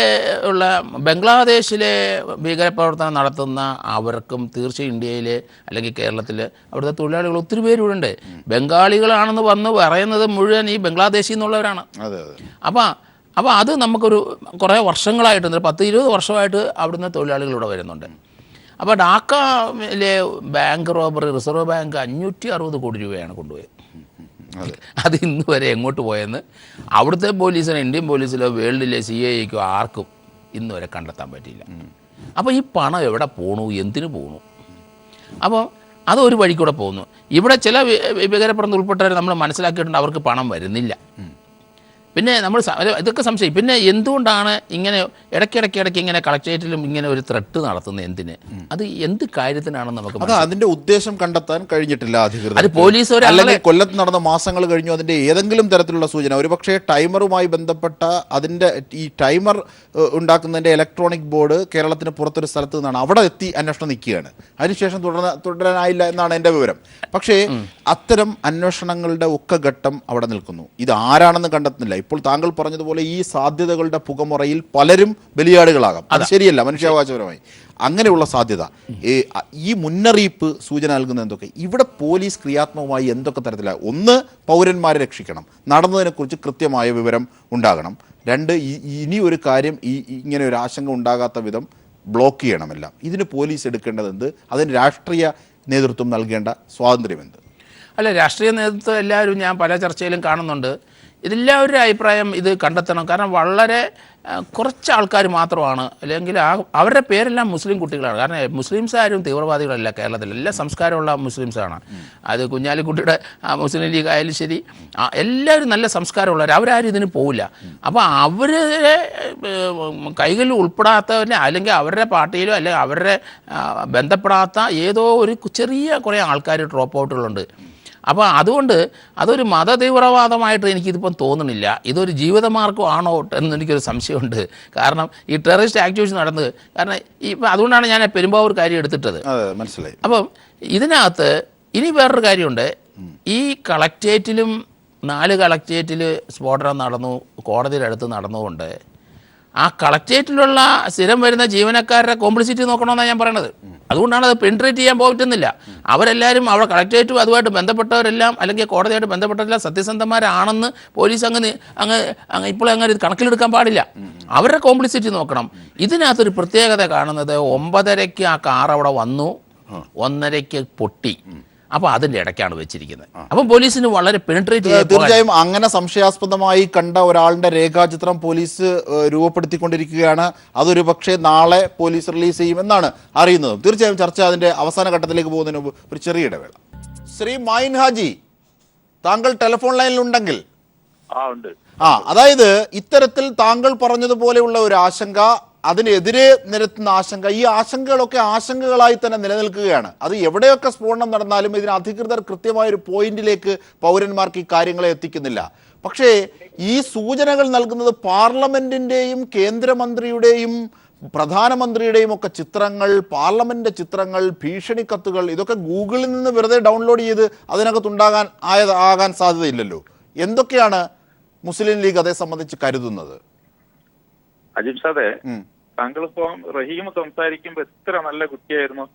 ഉള്ള ബംഗ്ലാദേശിലെ ഭീകരപ്രവർത്തനം നടത്തുന്ന അവർക്കും തീർച്ചയായും ഇന്ത്യയിൽ അല്ലെങ്കിൽ കേരളത്തിൽ അവിടുത്തെ തൊഴിലാളികൾ ഒത്തിരി പേരുണ്ട്. ബംഗാളികളാണെന്ന് വന്ന് പറയുന്നത് മുഴുവൻ ഈ ബംഗ്ലാദേശിൽ നിന്നുള്ളവരാണ്. അപ്പോൾ അത് നമുക്കൊരു കുറേ വർഷങ്ങളായിട്ട് 10-20 വർഷമായിട്ട് അവിടുന്ന് തൊഴിലാളികളിവിടെ വരുന്നുണ്ട്. അപ്പോൾ ഡാക്കയിലെ ബാങ്ക് റോബറി, റിസർവ് ബാങ്ക് 560 കോടി രൂപയാണ് കൊണ്ടുപോയത്. അത് ഇന്ന് വരെ എങ്ങോട്ട് പോയെന്ന് അവിടുത്തെ പോലീസിനോ ഇന്ത്യൻ പോലീസിലോ വേൾഡിലെ CIAക്കോ ആർക്കും ഇന്ന് വരെ കണ്ടെത്താൻ പറ്റിയില്ല. അപ്പോൾ ഈ പണം എവിടെ പോണു, എന്തിനു പോണു? അപ്പോൾ അതൊരു വഴി കൂടെ പോകുന്നു. ഇവിടെ ചില ഭീകരപ്രവർത്തനം ഉൾപ്പെട്ടവരെ നമ്മൾ മനസ്സിലാക്കിയിട്ടുണ്ട്, അവർക്ക് പണം വരുന്നില്ല. പിന്നെ നമ്മൾ ഇതൊക്കെ സംശയം. പിന്നെ എന്തുകൊണ്ടാണ് ഇങ്ങനെ ഇടയ്ക്കിടയ്ക്ക് ഇങ്ങനെ കളക്ടറേറ്റിലും ഇങ്ങനെ ഒരു ത്രെട്ട് നടത്തുന്നത്? എന്തിന്? അത് എന്ത് കാര്യത്തിനാണെന്ന് നമുക്ക് അതിന്റെ ഉദ്ദേശം കണ്ടെത്താൻ കഴിഞ്ഞിട്ടില്ല അധികൃതർ. അത് പോലീസ് അല്ലെങ്കിൽ കൊല്ലത്ത് നടന്ന മാസങ്ങൾ കഴിഞ്ഞു അതിന്റെ ഏതെങ്കിലും തരത്തിലുള്ള സൂചന, ഒരുപക്ഷെ ടൈമറുമായി ബന്ധപ്പെട്ട അതിന്റെ ഈ ടൈമർ ഉണ്ടാക്കുന്നതിന്റെ ഇലക്ട്രോണിക് ബോർഡ് കേരളത്തിന് പുറത്തൊരു സ്ഥലത്ത് നിന്നാണ്, അവിടെ എത്തി അന്വേഷണം നിൽക്കുകയാണ്. അതിനുശേഷം തുടരാനായില്ല എന്നാണ് എൻ്റെ വിവരം. പക്ഷേ അത്തരം അന്വേഷണങ്ങളുടെ ഒക്കെ ഘട്ടം അവിടെ നിൽക്കുന്നു. ഇത് ആരാണെന്ന് കണ്ടെത്തുന്നില്ല. ഇപ്പോൾ താങ്കൾ പറഞ്ഞതുപോലെ ഈ സാധ്യതകളുടെ പുകമുറയിൽ പലരും ബലിയാടുകളാകാം. അത് ശരിയല്ല മനുഷ്യാവകാശപരമായി. അങ്ങനെയുള്ള സാധ്യത, ഈ മുന്നറിയിപ്പ് സൂചന നൽകുന്ന എന്തൊക്കെ? ഇവിടെ പോലീസ് ക്രിയാത്മകമായി എന്തൊക്കെ തരത്തിലാണ്? ഒന്ന്, പൗരന്മാരെ രക്ഷിക്കണം, നടന്നതിനെക്കുറിച്ച് കൃത്യമായ വിവരം ഉണ്ടാകണം. 2, ഇനി ഒരു കാര്യം ഇങ്ങനെ ഒരു ആശങ്ക ഉണ്ടാകാത്ത വിധം ബ്ലോക്ക് ചെയ്യണമെല്ലാം. ഇതിന് പോലീസ് എടുക്കേണ്ടതെന്ത്? അതിന് രാഷ്ട്രീയ നേതൃത്വം നൽകേണ്ട സ്വാതന്ത്ര്യമെന്ത്? അല്ല, രാഷ്ട്രീയ നേതൃത്വം എല്ലാവരും ഞാൻ പല ചർച്ചയിലും കാണുന്നുണ്ട്. ഇതെല്ലാവരുടെ അഭിപ്രായം ഇത് കണ്ടെത്തണം. കാരണം വളരെ കുറച്ച് ആൾക്കാർ മാത്രമാണ്, അല്ലെങ്കിൽ അവരുടെ പേരെല്ലാം മുസ്ലിം കുട്ടികളാണ്. കാരണം മുസ്ലിംസ് ആരും തീവ്രവാദികളല്ല കേരളത്തിൽ, എല്ലാ സംസ്കാരമുള്ള മുസ്ലിംസാണ്. അത് കുഞ്ഞാലിക്കുട്ടിയുടെ മുസ്ലിം ലീഗ് ആയാലും ശരി, എല്ലാവരും നല്ല സംസ്കാരമുള്ളവർ, അവരാരും ഇതിന് പോവില്ല. അപ്പോൾ അവരെ കൈകളിൽ ഉൾപ്പെടാത്തവരെ, അല്ലെങ്കിൽ അവരുടെ പാർട്ടിയിലോ അല്ലെങ്കിൽ അവരുടെ ബന്ധപ്പെടാത്ത ഏതോ ഒരു ചെറിയ കുറേ ആൾക്കാർ ഡ്രോപ്പ് ഔട്ടുകളുണ്ട്. അപ്പോൾ അതുകൊണ്ട് അതൊരു മതതീവ്രവാദമായിട്ട് എനിക്കിതിപ്പം തോന്നണില്ല. ഇതൊരു ജീവിതമാർഗ്ഗമാണോ എന്നെനിക്കൊരു സംശയമുണ്ട്. കാരണം ഈ ടെററിസ്റ്റ് ആക്ടിവിറ്റി നടന്നത്, കാരണം ഇപ്പം അതുകൊണ്ടാണ് ഞാൻ പെരുമ്പാവൂർ കാര്യം എടുത്തിട്ടത്. മനസ്സിലായി. അപ്പം ഇതിനകത്ത് ഇനി വേറൊരു കാര്യമുണ്ട്. ഈ കളക്ട്രേറ്റിലും 4 കളക്ട്രേറ്റിൽ സ്ഫോടനം നടന്നു, കോടതിയുടെ അടുത്ത് നടന്നുകൊണ്ട് ആ കളക്ട്രേറ്റിലുള്ള സ്ഥിരം വരുന്ന ജീവനക്കാരുടെ കോംപ്ലിസിറ്റി നോക്കണമെന്നാണ് ഞാൻ പറയണത്. അതുകൊണ്ടാണ് അത് പെനിട്രേറ്റ് ചെയ്യാൻ പറ്റുന്നില്ല. അവരെല്ലാവരും അവിടെ കളക്ട്രേറ്റും അതുമായിട്ട് ബന്ധപ്പെട്ടവരെല്ലാം അല്ലെങ്കിൽ കോടതിയായിട്ട് ബന്ധപ്പെട്ടവരെല്ലാം സത്യസന്ധന്മാരാണെന്ന് പോലീസ് ഇപ്പോഴും അങ്ങനെ ഇത് കണക്കിലെടുക്കാൻ പാടില്ല. അവരുടെ കോംപ്ലിസിറ്റി നോക്കണം. ഇതിനകത്തൊരു പ്രത്യേകത കാണുന്നത്, 9:30 ആ കാർ അവിടെ വന്നു, 1:30 പൊട്ടി. അപ്പോൾ അതിൻ്റെ ഇടയ്ക്കാണ് വെച്ചിരിക്കുന്നത്. അപ്പം പോലീസിന് വളരെ പെനിട്രേറ്റ് ചെയ്യാൻ തീർച്ചയായും അങ്ങനെ സംശയാസ്പദമായി കണ്ട ഒരാളുടെ രേഖാചിത്രം പോലീസ് രൂപപ്പെടുത്തിക്കൊണ്ടിരിക്കുകയാണ്. അതൊരു പക്ഷേ നാളെ പോലീസ് റിലീസ് ചെയ്യുമെന്നാണ് അറിയുന്നത്. തീർച്ചയായും ചർച്ച അതിൻ്റെ അവസാന ഘട്ടത്തിലേക്ക് പോകുന്നതിന് മുമ്പ് ഒരു ചെറിയ ഇടവേള. ശ്രീ മൈൻ ഹാജി, താങ്കൾ ടെലിഫോൺ ലൈനിലുണ്ടെങ്കിൽ അതായത് ഇത്തരത്തിൽ താങ്കൾ പറഞ്ഞതുപോലെയുള്ള ഒരു ആശങ്ക, അതിനെതിരെ നിരത്തുന്ന ആശങ്ക, ഈ ആശങ്കകളൊക്കെ ആശങ്കകളായി തന്നെ നിലനിൽക്കുകയാണ്. അത് എവിടെയൊക്കെ സ്ഫോടനം നടന്നാലും ഇതിന് അധികൃതർ കൃത്യമായൊരു പോയിന്റിലേക്ക് പൗരന്മാർക്ക് ഈ കാര്യങ്ങളെ എത്തിക്കുന്നില്ല. പക്ഷേ ഈ സൂചനകൾ നൽകുന്നത് പാർലമെന്റിൻ്റെയും കേന്ദ്രമന്ത്രിയുടെയും പ്രധാനമന്ത്രിയുടെയും ഒക്കെ ചിത്രങ്ങൾ, പാർലമെന്റിന്റെ ചിത്രങ്ങൾ, ഭീഷണി കത്തുകൾ, ഇതൊക്കെ ഗൂഗിളിൽ നിന്ന് വെറുതെ ഡൗൺലോഡ് ചെയ്ത് ആകാൻ സാധ്യതയില്ലല്ലോ. എന്തൊക്കെയാണ് മുസ്ലിം ലീഗ് അതേ സംബന്ധിച്ച് കരുതുന്നത്? അജിംഷാദെ, താങ്കളിപ്പോ റഹീം സംസാരിക്കുമ്പോ എത്ര നല്ല കുട്ടിയായിരുന്നു.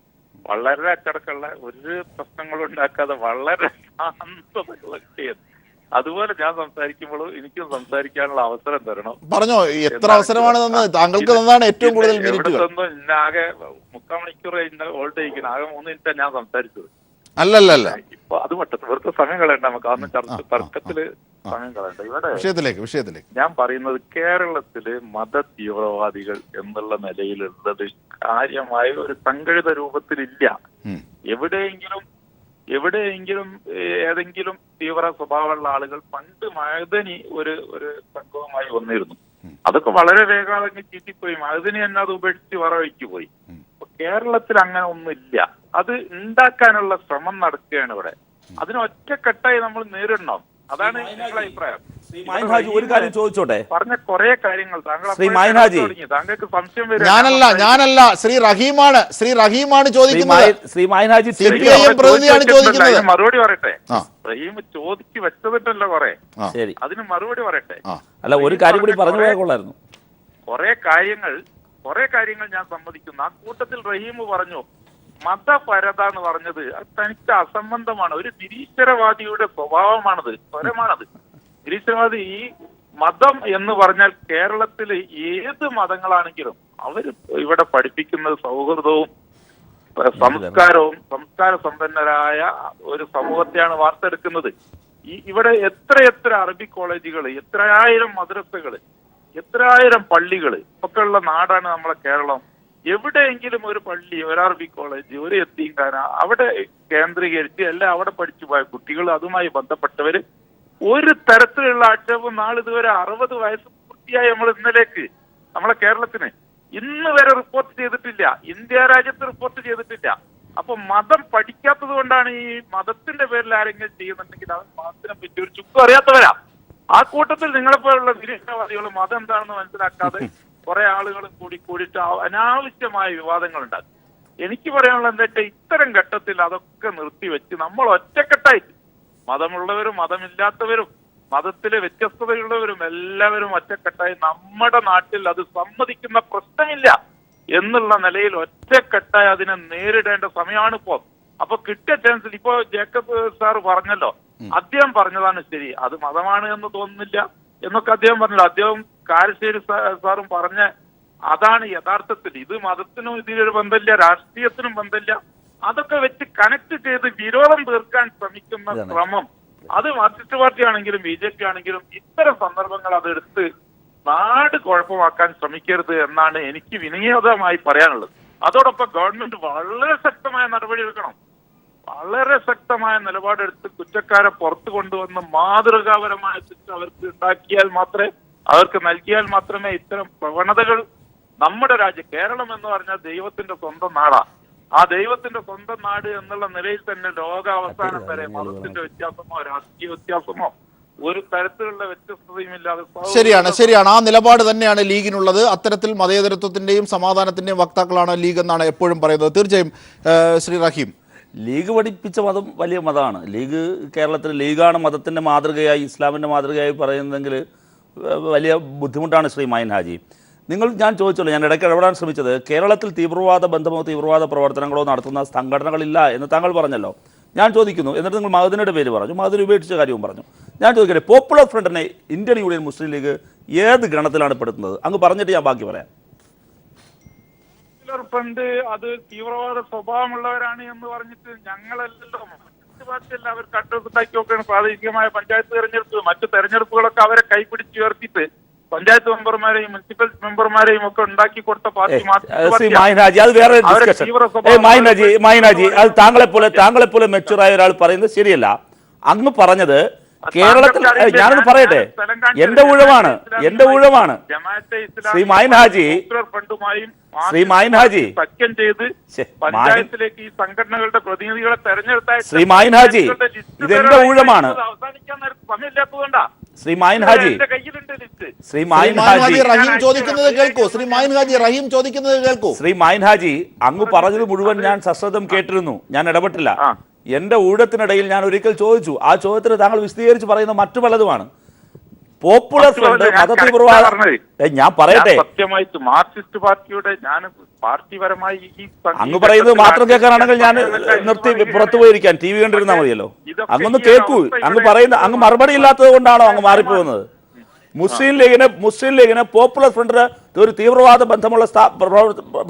വളരെ അച്ചടക്കമുള്ള, ഒരു പ്രശ്നങ്ങളും ഉണ്ടാക്കാതെ വളരെ ശാന്തതയുള്ള കുട്ടിയായിരുന്നു. അതുപോലെ ഞാൻ സംസാരിക്കുമ്പോഴും എനിക്കും സംസാരിക്കാനുള്ള അവസരം തരണം. പറഞ്ഞോ, എത്ര അവസരമാണ് തന്നത്? താങ്കൾക്ക് തന്നതാണ് ഏറ്റവും കൂടുതൽ മിനിറ്റുകൾ. ആകെ 3/4 മണിക്കൂർ ഹോൾഡ് ചെയ്യിക്കണം. ആകെ 3 മിനിറ്റാണ് ഞാൻ സംസാരിച്ചത്. അല്ലല്ല, ഇപ്പൊ അത് വെറുതെ സമയം കളയണ്ട നമുക്ക്. അന്ന് തർക്കത്തില് സമയം കളയണ്ട. ഇവിടെ വിഷയത്തിലേക്ക് ഞാൻ പറയുന്നത്, കേരളത്തില് മത തീവ്രവാദികൾ എന്നുള്ള നിലയിലുള്ളത് കാര്യമായ ഒരു സംഘടിത രൂപത്തിലില്ല. എവിടെയെങ്കിലും എവിടെയെങ്കിലും ഏതെങ്കിലും തീവ്ര സ്വഭാവമുള്ള ആളുകൾ പണ്ട് മഅദനി ഒരു സംഘവുമായി വന്നിരുന്നു. അതൊക്കെ വളരെ വേഗം ചീറ്റിപ്പോയി. മഅദനി തന്നെ അത് ഉപേക്ഷിച്ച് വറവയ്ക്ക് പോയി. കേരളത്തിൽ അങ്ങനെ ഒന്നുമില്ല. അത് ഉണ്ടാക്കാനുള്ള ശ്രമം നടക്കുകയാണ് ഇവിടെ. അതിന് ഒറ്റക്കെട്ടായി നമ്മൾ നേരിടണം. അതാണ് നിങ്ങളുടെ അഭിപ്രായം. ഒരു കാര്യം ചോദിച്ചോട്ടെ, പറഞ്ഞ കുറെ കാര്യങ്ങൾ താങ്കൾക്ക് സംശയം വരും. ഞാനല്ല ശ്രീ റഹീമാണ് ചോദിക്കുന്നത്. പ്രതിനിധിയാണ് ചോദിക്കുന്നത്. മറുപടി പറയട്ടെ. റഹീം ചോദിച്ചു വെച്ചതിട്ടല്ലോ കുറെ. ശരി, അതിന് മറുപടി പറയട്ടെ. അല്ല, ഒരു കാര്യം കൂടി പറഞ്ഞു പോയാൽ കൊള്ളായിരുന്നു. കുറെ കാര്യങ്ങൾ ഞാൻ സമ്മതിക്കുന്നു. ആ കൂട്ടത്തിൽ റഹീം പറഞ്ഞു മതപരത എന്ന് പറഞ്ഞത് അത് തനിക്ക് അസംബന്ധമാണ്. ഒരു നിരീശ്വരവാദിയുടെ സ്വഭാവമാണത്, സ്വരമാണത്. നിരീശ്വരവാദി ഈ മതം എന്ന് പറഞ്ഞാൽ കേരളത്തിൽ ഏത് മതങ്ങളാണെങ്കിലും അവർ ഇവിടെ പഠിപ്പിക്കുന്നത് സൗഹൃദവും സംസ്കാരവും സംസ്കാര സമ്പന്നരായ ഒരു സമൂഹത്തെയാണ് വാർത്തെടുക്കുന്നത്. ഇവിടെ എത്ര അറബി കോളേജുകൾ, എത്രയായിരം മദ്രസകൾ, എത്രയായിരം പള്ളികൾ ഒക്കെ ഉള്ള നാടാണ് നമ്മളെ കേരളം. എവിടെയെങ്കിലും ഒരു പള്ളി, ഒരു അറബി കോളേജ്, ഒരു യത്തീംഖാന അവിടെ കേന്ദ്രീകരിച്ച് എല്ലാം അവിടെ പഠിച്ചു പോയ കുട്ടികൾ, അതുമായി ബന്ധപ്പെട്ടവര് ഒരു തരത്തിലുള്ള ആക്ഷേപം നാളിതുവരെ 60 വയസ്സ് പൂർത്തിയായി നമ്മൾ ഇന്നലേക്ക് നമ്മളെ കേരളത്തിന് ഇന്ന് വരെ റിപ്പോർട്ട് ചെയ്തിട്ടില്ല. ഇന്ത്യ രാജ്യത്ത് റിപ്പോർട്ട് ചെയ്തിട്ടില്ല. അപ്പൊ മതം പഠിക്കാത്തത് കൊണ്ടാണ് ഈ മതത്തിന്റെ പേരിൽ ആരെങ്കിലും ചെയ്യുന്നുണ്ടെങ്കിൽ അവൻ മതത്തിനെ പറ്റി ഒരു ചുക്കും അറിയാത്തവരാ. ആ കൂട്ടത്തിൽ നിങ്ങളെപ്പോലുള്ള നിരീക്ഷണവാദികൾ മതം എന്താണെന്ന് മനസ്സിലാക്കാതെ കുറെ ആളുകളും കൂടിയിട്ട് അനാവശ്യമായ വിവാദങ്ങൾ ഉണ്ടാക്കും. എനിക്ക് പറയാനുള്ള എന്താ വെച്ചാൽ ഇത്തരം ഘട്ടത്തിൽ അതൊക്കെ നിർത്തിവെച്ച് നമ്മൾ ഒറ്റക്കെട്ടായിട്ട് മതമുള്ളവരും മതമില്ലാത്തവരും മതത്തിലെ വ്യത്യസ്തതയുള്ളവരും എല്ലാവരും ഒറ്റക്കെട്ടായി നമ്മുടെ നാട്ടിൽ അത് സമ്മതിക്കുന്ന പ്രശ്നമില്ല എന്നുള്ള നിലയിൽ ഒറ്റക്കെട്ടായി അതിനെ നേരിടേണ്ട സമയമാണിപ്പോ. അപ്പൊ കിട്ടിയ ചാൻസിൽ ഇപ്പോ ജേക്കബ് സാർ പറഞ്ഞല്ലോ, അദ്ദേഹം പറഞ്ഞതാണ് ശരി, അത് മതമാണ് എന്ന് തോന്നുന്നില്ല എന്നൊക്കെ അദ്ദേഹം പറഞ്ഞല്ലോ. അദ്ദേഹം കാരശ്ശേരി സാറും പറഞ്ഞ അതാണ് യഥാർത്ഥത്തിൽ. ഇത് മതത്തിനും ഇതിലൊരു ബന്ധമില്ല, രാഷ്ട്രീയത്തിനും ബന്ധമില്ല. അതൊക്കെ വെച്ച് കണക്ട് ചെയ്ത് വിരോധം തീർക്കാൻ ശ്രമിക്കുന്ന ശ്രമം അത് മാർക്സിസ്റ്റ് പാർട്ടി ആണെങ്കിലും BJP ആണെങ്കിലും ഇത്തരം സന്ദർഭങ്ങൾ അതെടുത്ത് നാട് കുഴപ്പമാക്കാൻ ശ്രമിക്കരുത് എന്നാണ് എനിക്ക് വിനീതമായി പറയാനുള്ളത്. അതോടൊപ്പം ഗവൺമെന്റ് വളരെ ശക്തമായ നടപടി എടുക്കണം. വളരെ ശക്തമായ നിലപാടെടുത്ത് കുറ്റക്കാരെ പുറത്തു കൊണ്ടുവന്ന് മാതൃകാപരമായ ശിക്ഷ അവർക്ക് ഉണ്ടാക്കിയാൽ മാത്രമേ, അവർക്ക് നൽകിയാൽ മാത്രമേ ഇത്തരം പ്രവണതകൾ നമ്മുടെ രാജ്യം, കേരളം എന്ന് പറഞ്ഞാൽ ദൈവത്തിന്റെ സ്വന്തം നാടാ. ആ ദൈവത്തിന്റെ സ്വന്തം നാട് എന്നുള്ള നിലയിൽ തന്നെ ലോകാവസാനം വരെ മതത്തിന്റെ വ്യത്യാസമോ രാഷ്ട്രീയ വ്യത്യാസമോ ഒരു തരത്തിലുള്ള വ്യത്യസ്തതയും ഇല്ലാതെ ശരിയാണ്. ആ നിലപാട് തന്നെയാണ് ലീഗിനുള്ളത്. അത്തരത്തിൽ മതേതരത്വത്തിന്റെയും സമാധാനത്തിന്റെയും വക്താക്കളാണ് ലീഗ് എന്നാണ് എപ്പോഴും പറയുന്നത്. തീർച്ചയായും ശ്രീ റഹീം, ലീഗ് പഠിപ്പിച്ച മതം വലിയ മതമാണ്. ലീഗ് കേരളത്തിൽ ലീഗാണ് മതത്തിൻ്റെ മാതൃകയായി, ഇസ്ലാമിൻ്റെ മാതൃകയായി പറയുന്നതെങ്കിൽ വലിയ ബുദ്ധിമുട്ടാണ് ശ്രീ മൈൻ ഹാജി. ഞാൻ ചോദിച്ചല്ലോ, ഞാൻ ഇടയ്ക്ക് ഇടപെടാൻ ശ്രമിച്ചത്, കേരളത്തിൽ തീവ്രവാദ ബന്ധമോ തീവ്രവാദ പ്രവർത്തനങ്ങളോ നടത്തുന്ന സംഘടനകളില്ല എന്ന് താങ്കൾ പറഞ്ഞല്ലോ. ഞാൻ ചോദിക്കുന്നു, എന്നിട്ട് നിങ്ങൾ മഅദനിയുടെ പേര് പറഞ്ഞു, മഅദനി ഉപേക്ഷിച്ച കാര്യവും പറഞ്ഞു. ഞാൻ ചോദിക്കട്ടെ, പോപ്പുലർ ഫ്രണ്ടിനെ ഇന്ത്യൻ യൂണിയൻ മുസ്ലിം ലീഗ് ഏത് ഗണത്തിലാണ് പെടുത്തുന്നത്? അങ്ങ് പറഞ്ഞിട്ട് ഞാൻ ബാക്കി പറയാം. പോപ്പുലർ ഫ്രണ്ട് അത് തീവ്രവാദ സ്വഭാവമുള്ളവരാണ് എന്ന് പറഞ്ഞിട്ട് ഞങ്ങളല്ലല്ലോ, പാർട്ടിയല്ല അവർ കട്ടൗട്ടാക്കി നോക്കുകയാണ്. പ്രാദേശികമായ പഞ്ചായത്ത് തെരഞ്ഞെടുപ്പ്, മറ്റു തെരഞ്ഞെടുപ്പുകളൊക്കെ അവരെ കൈപിടിച്ച് ഉയർത്തിയിട്ട് പഞ്ചായത്ത് മെമ്പർമാരെയും മുനിസിപ്പൽ മെമ്പർമാരെയും ഒക്കെ ഉണ്ടാക്കി കൊടുത്ത പാർട്ടി അത് താങ്കളെ പോലെ മെച്ചൂറായ ഒരാൾ പറയുന്നത് ശരിയല്ല. അങ്ങ് പറഞ്ഞത് കേരളത്തിൽ, ഞാനൊന്ന് പറയട്ടെ, എന്റെ ഊഴമാണ് ശ്രീ മൈൻ ഹാജി, സഖ്യം ചെയ്ത് പഞ്ചായത്തിലേക്ക് ഈ സംഘടനകളുടെ പ്രതിനിധികളെ തെരഞ്ഞെടുത്ത ശ്രീ മൈൻ ഹാജി, ഇതെന്റെ ഊഴമാണ്. അവസാനിക്കാൻ സമയമില്ലാത്തതുകൊണ്ടാ ശ്രീ മൈൻ ഹാജി, റഹീം ചോദിക്കുന്നത് കേൾക്കൂ. ശ്രീ മൈൻ ഹാജി, അങ്ങ് പറഞ്ഞത് മുഴുവൻ ഞാൻ സശ്രദ്ധം കേട്ടിരുന്നു, ഞാൻ ഇടപെട്ടില്ല. എന്റെ ഊഴത്തിനിടയിൽ ഞാൻ ഒരിക്കൽ ചോദിച്ചു, ആ ചോദ്യത്തിന് താങ്കൾ വിശദീകരിച്ച് പറയുന്ന മറ്റു പലതുമാണ്. പോപ്പുലർ ഫ്രണ്ട് മതതീവ്രവാദ, ഞാൻ പറയട്ടെ, സത്യമായിട്ട് മാർക്സിസ്റ്റ് പാർട്ടിയുടെ ഞാൻ പാർട്ടിപരമായി അങ്ങ് പറയുന്നത് മാത്രം കേൾക്കാനാണെങ്കിൽ ഞാൻ നിർത്തി പുറത്തു പോയിരിക്കാൻ, TV കണ്ടിരുന്നാൽ മതിയല്ലോ. അങ്ങൊന്ന് കേൾക്കൂ. അങ്ങ് മറുപടി ഇല്ലാത്തത് കൊണ്ടാണോ അങ്ങ് മാറിപ്പോകുന്നത്? മുസ്ലിം ലീഗിന് പോപ്പുലർ ഫ്രണ്ടിന് ഒരു തീവ്രവാദ ബന്ധമുള്ള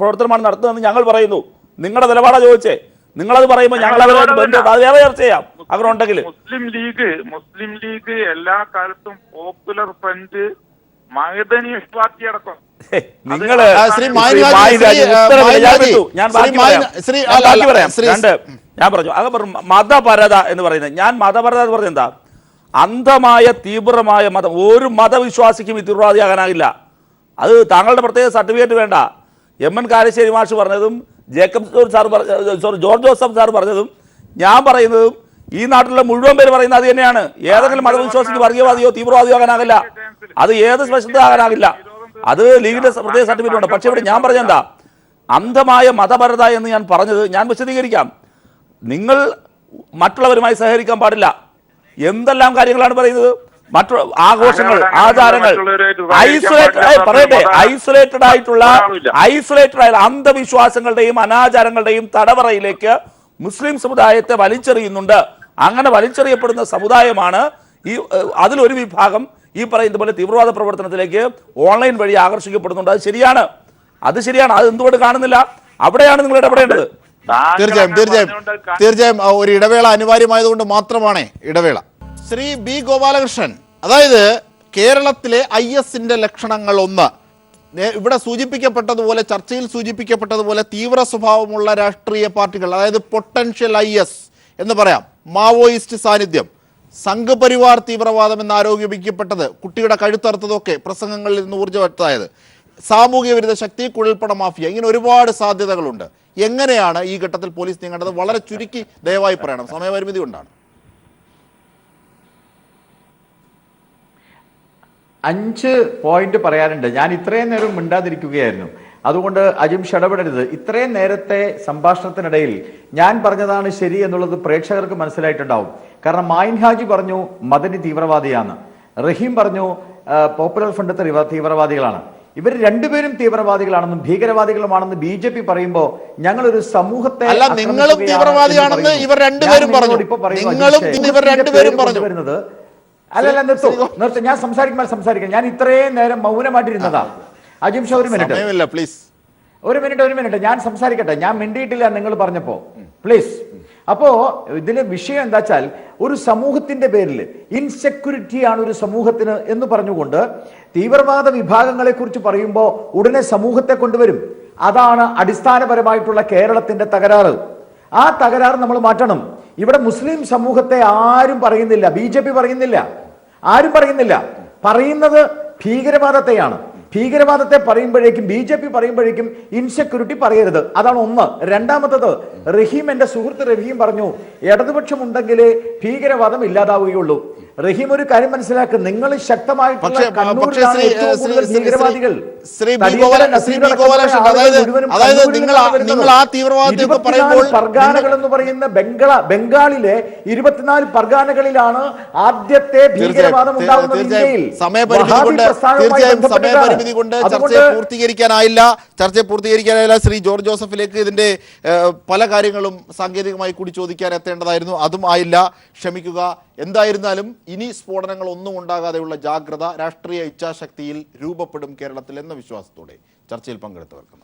പ്രവർത്തനമാണ് നടത്തുന്നതെന്ന് ഞങ്ങൾ പറയുന്നു. നിങ്ങളുടെ നിലപാടാ ചോദിച്ചേ. നിങ്ങളത് പറയുമ്പോൾ ഞങ്ങൾ അവരോട് ബന്ധം അത് വേറെ ചർച്ച ചെയ്യാം അവരുണ്ടെങ്കിൽ. മുസ്ലിം ലീഗ് എല്ലാ കാലത്തും പോപ്പുലർ ഫ്രണ്ട് മഅദനി പാർട്ടി അടക്കം ഞാൻ പറഞ്ഞു അത് പറഞ്ഞു മതപരത എന്ന് പറയുന്നത്. ഞാൻ മതപരത എന്ന് പറഞ്ഞത് എന്താ? അന്ധമായ തീവ്രമായ മതം. ഒരു മതവിശ്വാസിക്കും ഈ തീവ്രവാദിയാകാനാകില്ല. അത് താങ്കളുടെ പ്രത്യേക സർട്ടിഫിക്കറ്റ് വേണ്ട. എം.എൻ. കാരശ്ശേരി മാഷ് പറഞ്ഞതും ജോർജ് ജോസഫ് സാർ പറഞ്ഞതും ഞാൻ പറയുന്നതും ഈ നാട്ടിലെ മുഴുവൻ പേര് പറയുന്നത് അത് തന്നെയാണ്. ഏതെങ്കിലും മതവിശ്വാസിക്ക് വർഗീയവാദിയോ തീവ്രവാദിയോ ആകാനാകില്ല. അത് ഏത് സ്പെഷ്യലിസ്റ്റ് ആകാനാകില്ല. അത് ലീഗിന്റെ പ്രത്യേക സർട്ടിഫിക്കറ്റ് ഉണ്ട്. പക്ഷേ ഇവിടെ ഞാൻ പറഞ്ഞെന്താ, അന്ധമായ മതപരത എന്ന് ഞാൻ പറഞ്ഞത് ഞാൻ വിശദീകരിക്കാം. നിങ്ങൾ മറ്റുള്ളവരുമായി സഹകരിക്കാൻ പാടില്ല. എന്തെല്ലാം കാര്യങ്ങളാണ് പറയുന്നത്? മറ്റു ആഘോഷങ്ങൾ, ആചാരങ്ങൾ, ഐസൊലേറ്റഡ് ആയ അന്ധവിശ്വാസങ്ങളുടെയും അനാചാരങ്ങളുടെയും തടവറയിലേക്ക് മുസ്ലിം സമുദായത്തെ വലിച്ചെറിയുന്നുണ്ട്. അങ്ങനെ വലിച്ചെറിയപ്പെടുന്ന സമുദായമാണ് അതിലൊരു വിഭാഗം ഈ പറയുന്ന പോലെ തീവ്രവാദ പ്രവർത്തനത്തിലേക്ക് ഓൺലൈൻ വഴി ആകർഷിക്കപ്പെടുന്നുണ്ട്. അത് ശരിയാണ്. അത് എന്തുകൊണ്ട് കാണുന്നില്ല? അവിടെയാണ് നിങ്ങൾ ഇടപെടേണ്ടത്. തീർച്ചയായും ഒരു ഇടവേള അനിവാര്യമായതുകൊണ്ട് മാത്രമാണ് ഇടവേള. ശ്രീ ബി ഗോപാലകൃഷ്ണൻ, അതായത് കേരളത്തിലെ IS-ന്റെ ലക്ഷണങ്ങൾ ഒന്ന്, ഇവിടെ സൂചിപ്പിക്കപ്പെട്ടതുപോലെ, ചർച്ചയിൽ സൂചിപ്പിക്കപ്പെട്ടതുപോലെ തീവ്ര സ്വഭാവമുള്ള രാഷ്ട്രീയ പാർട്ടികൾ, അതായത് പൊട്ടൻഷ്യൽ IS എന്ന് പറയാം, മാവോയിസ്റ്റ് സാന്നിധ്യം, സംഘപരിവാർ തീവ്രവാദം എന്ന് ആരോപിക്കപ്പെട്ടത്, കുട്ടിയുടെ കഴുത്തറുത്തതൊക്കെ പ്രസംഗങ്ങളിൽ നിന്ന് ഊർജ്ജവത്തായത്, സാമൂഹ്യ വിരുദ്ധ ശക്തി, കുഴൽപ്പണ മാഫിയ, ഇങ്ങനെ ഒരുപാട് സാധ്യതകളുണ്ട്. എങ്ങനെയാണ് ഈ ഘട്ടത്തിൽ പോലീസ് നീങ്ങേണ്ടത്? വളരെ ചുരുക്കി ദയവായി പറയണം, സമയപരിമിതി കൊണ്ടാണ്. 5 പോയിന്റ് പറയാനുണ്ട്. ഞാൻ ഇത്രയും നേരം മിണ്ടാതിരിക്കുകയായിരുന്നു. അതുകൊണ്ട് അജിംഷ് ഇടപെടരുത്. ഇത്രയും നേരത്തെ സംഭാഷണത്തിനിടയിൽ ഞാൻ പറഞ്ഞതാണ് ശരി എന്നുള്ളത് പ്രേക്ഷകർക്ക് മനസ്സിലായിട്ടുണ്ടാവും. കാരണം മായിൻ ഹാജി പറഞ്ഞു മദനി തീവ്രവാദിയാണ്, റഹീം പറഞ്ഞു പോപ്പുലർ ഫ്രണ്ട് തീവ്രവാദികളാണ്. ഇവർ രണ്ടുപേരും തീവ്രവാദികളാണെന്നും ഭീകരവാദികളുമാണെന്ന് BJP പറയുമ്പോൾ ഞങ്ങളൊരു സമൂഹത്തെ നിങ്ങളും തീവ്രവാദിയാണെന്ന് ഇവർ രണ്ടുപേരും പറഞ്ഞു. വരുന്നത് അല്ലല്ല, നിർത്തും. ഞാൻ സംസാരിക്കാം. ഞാൻ ഇത്രയും നേരം മൗനമായിട്ടിരുന്നതാ. അജിംഷ ഒരു മിനിറ്റ് ഞാൻ സംസാരിക്കട്ടെ. ഞാൻ മിണ്ടിയിട്ടില്ല നിങ്ങൾ പറഞ്ഞപ്പോ, പ്ലീസ്. അപ്പോ ഇതിലെ വിഷയം എന്താ വെച്ചാൽ, ഒരു സമൂഹത്തിന്റെ പേരിൽ ഇൻസെക്യൂരിറ്റിയാണ് ഒരു സമൂഹത്തിന് എന്ന് പറഞ്ഞുകൊണ്ട് തീവ്രവാദ വിഭാഗങ്ങളെ കുറിച്ച് പറയുമ്പോൾ ഉടനെ സമൂഹത്തെ കൊണ്ടുവരും. അതാണ് അടിസ്ഥാനപരമായിട്ടുള്ള കേരളത്തിന്റെ തകരാറ്. ആ തകരാറ് നമ്മൾ മാറ്റണം. ഇവിടെ മുസ്ലിം സമൂഹത്തെ ആരും പറയുന്നില്ല, BJP പറയുന്നില്ല, ആരും പറയുന്നില്ല. പറയുന്നത് ഭീകരവാദത്തെയാണ്. ഭീകരവാദത്തെ പറയുമ്പോഴേക്കും BJP പറയുമ്പോഴേക്കും ഇൻസെക്യൂരിറ്റി പറയരുത്. അതാണ് ഒന്ന്. രണ്ടാമത്തത്, റഹീം, എന്റെ സുഹൃത്ത് റഹീം പറഞ്ഞു ഇടതുപക്ഷം ഉണ്ടെങ്കിലേ ഭീകരവാദം ഇല്ലാതാവുകയുള്ളൂ. റഹീം ഒരു കാര്യം മനസ്സിലാക്കുക, നിങ്ങൾ ശക്തമായിട്ടുള്ള കണ്ണൂരിലാണ് ഏറ്റവും കൂടുതൽ ഭീകരവാദികൾ. പർഗാനകൾ എന്ന് പറയുന്ന ബംഗാളിലെ 24 പർഗാനകളിലാണ് ആദ്യത്തെ ഭീകരവാദം ഉണ്ടാകുന്നത് ഇന്ത്യയിൽ. സമയപരിമിതി കൊണ്ട് ചർച്ചയെ പൂർത്തീകരിക്കാനായില്ല. ശ്രീ ജോർജ് ജോസഫിലേക്ക് ഇതിന്റെ പല കാര്യങ്ങളും സാങ്കേതികമായി കൂടി ചോദിക്കാൻ എത്തേണ്ടതായിരുന്നു, അതും ആയില്ല, ക്ഷമിക്കുക. എന്തായിരുന്നാലും ഇനി സ്ഫോടനങ്ങൾ ഒന്നും ഉണ്ടാകാതെയുള്ള ജാഗ്രത രാഷ്ട്രീയ ഇച്ഛാശക്തിയിൽ രൂപപ്പെടും കേരളത്തിൽ എന്ന വിശ്വാസത്തോടെ ചർച്ചയിൽ പങ്കെടുത്തവർക്ക്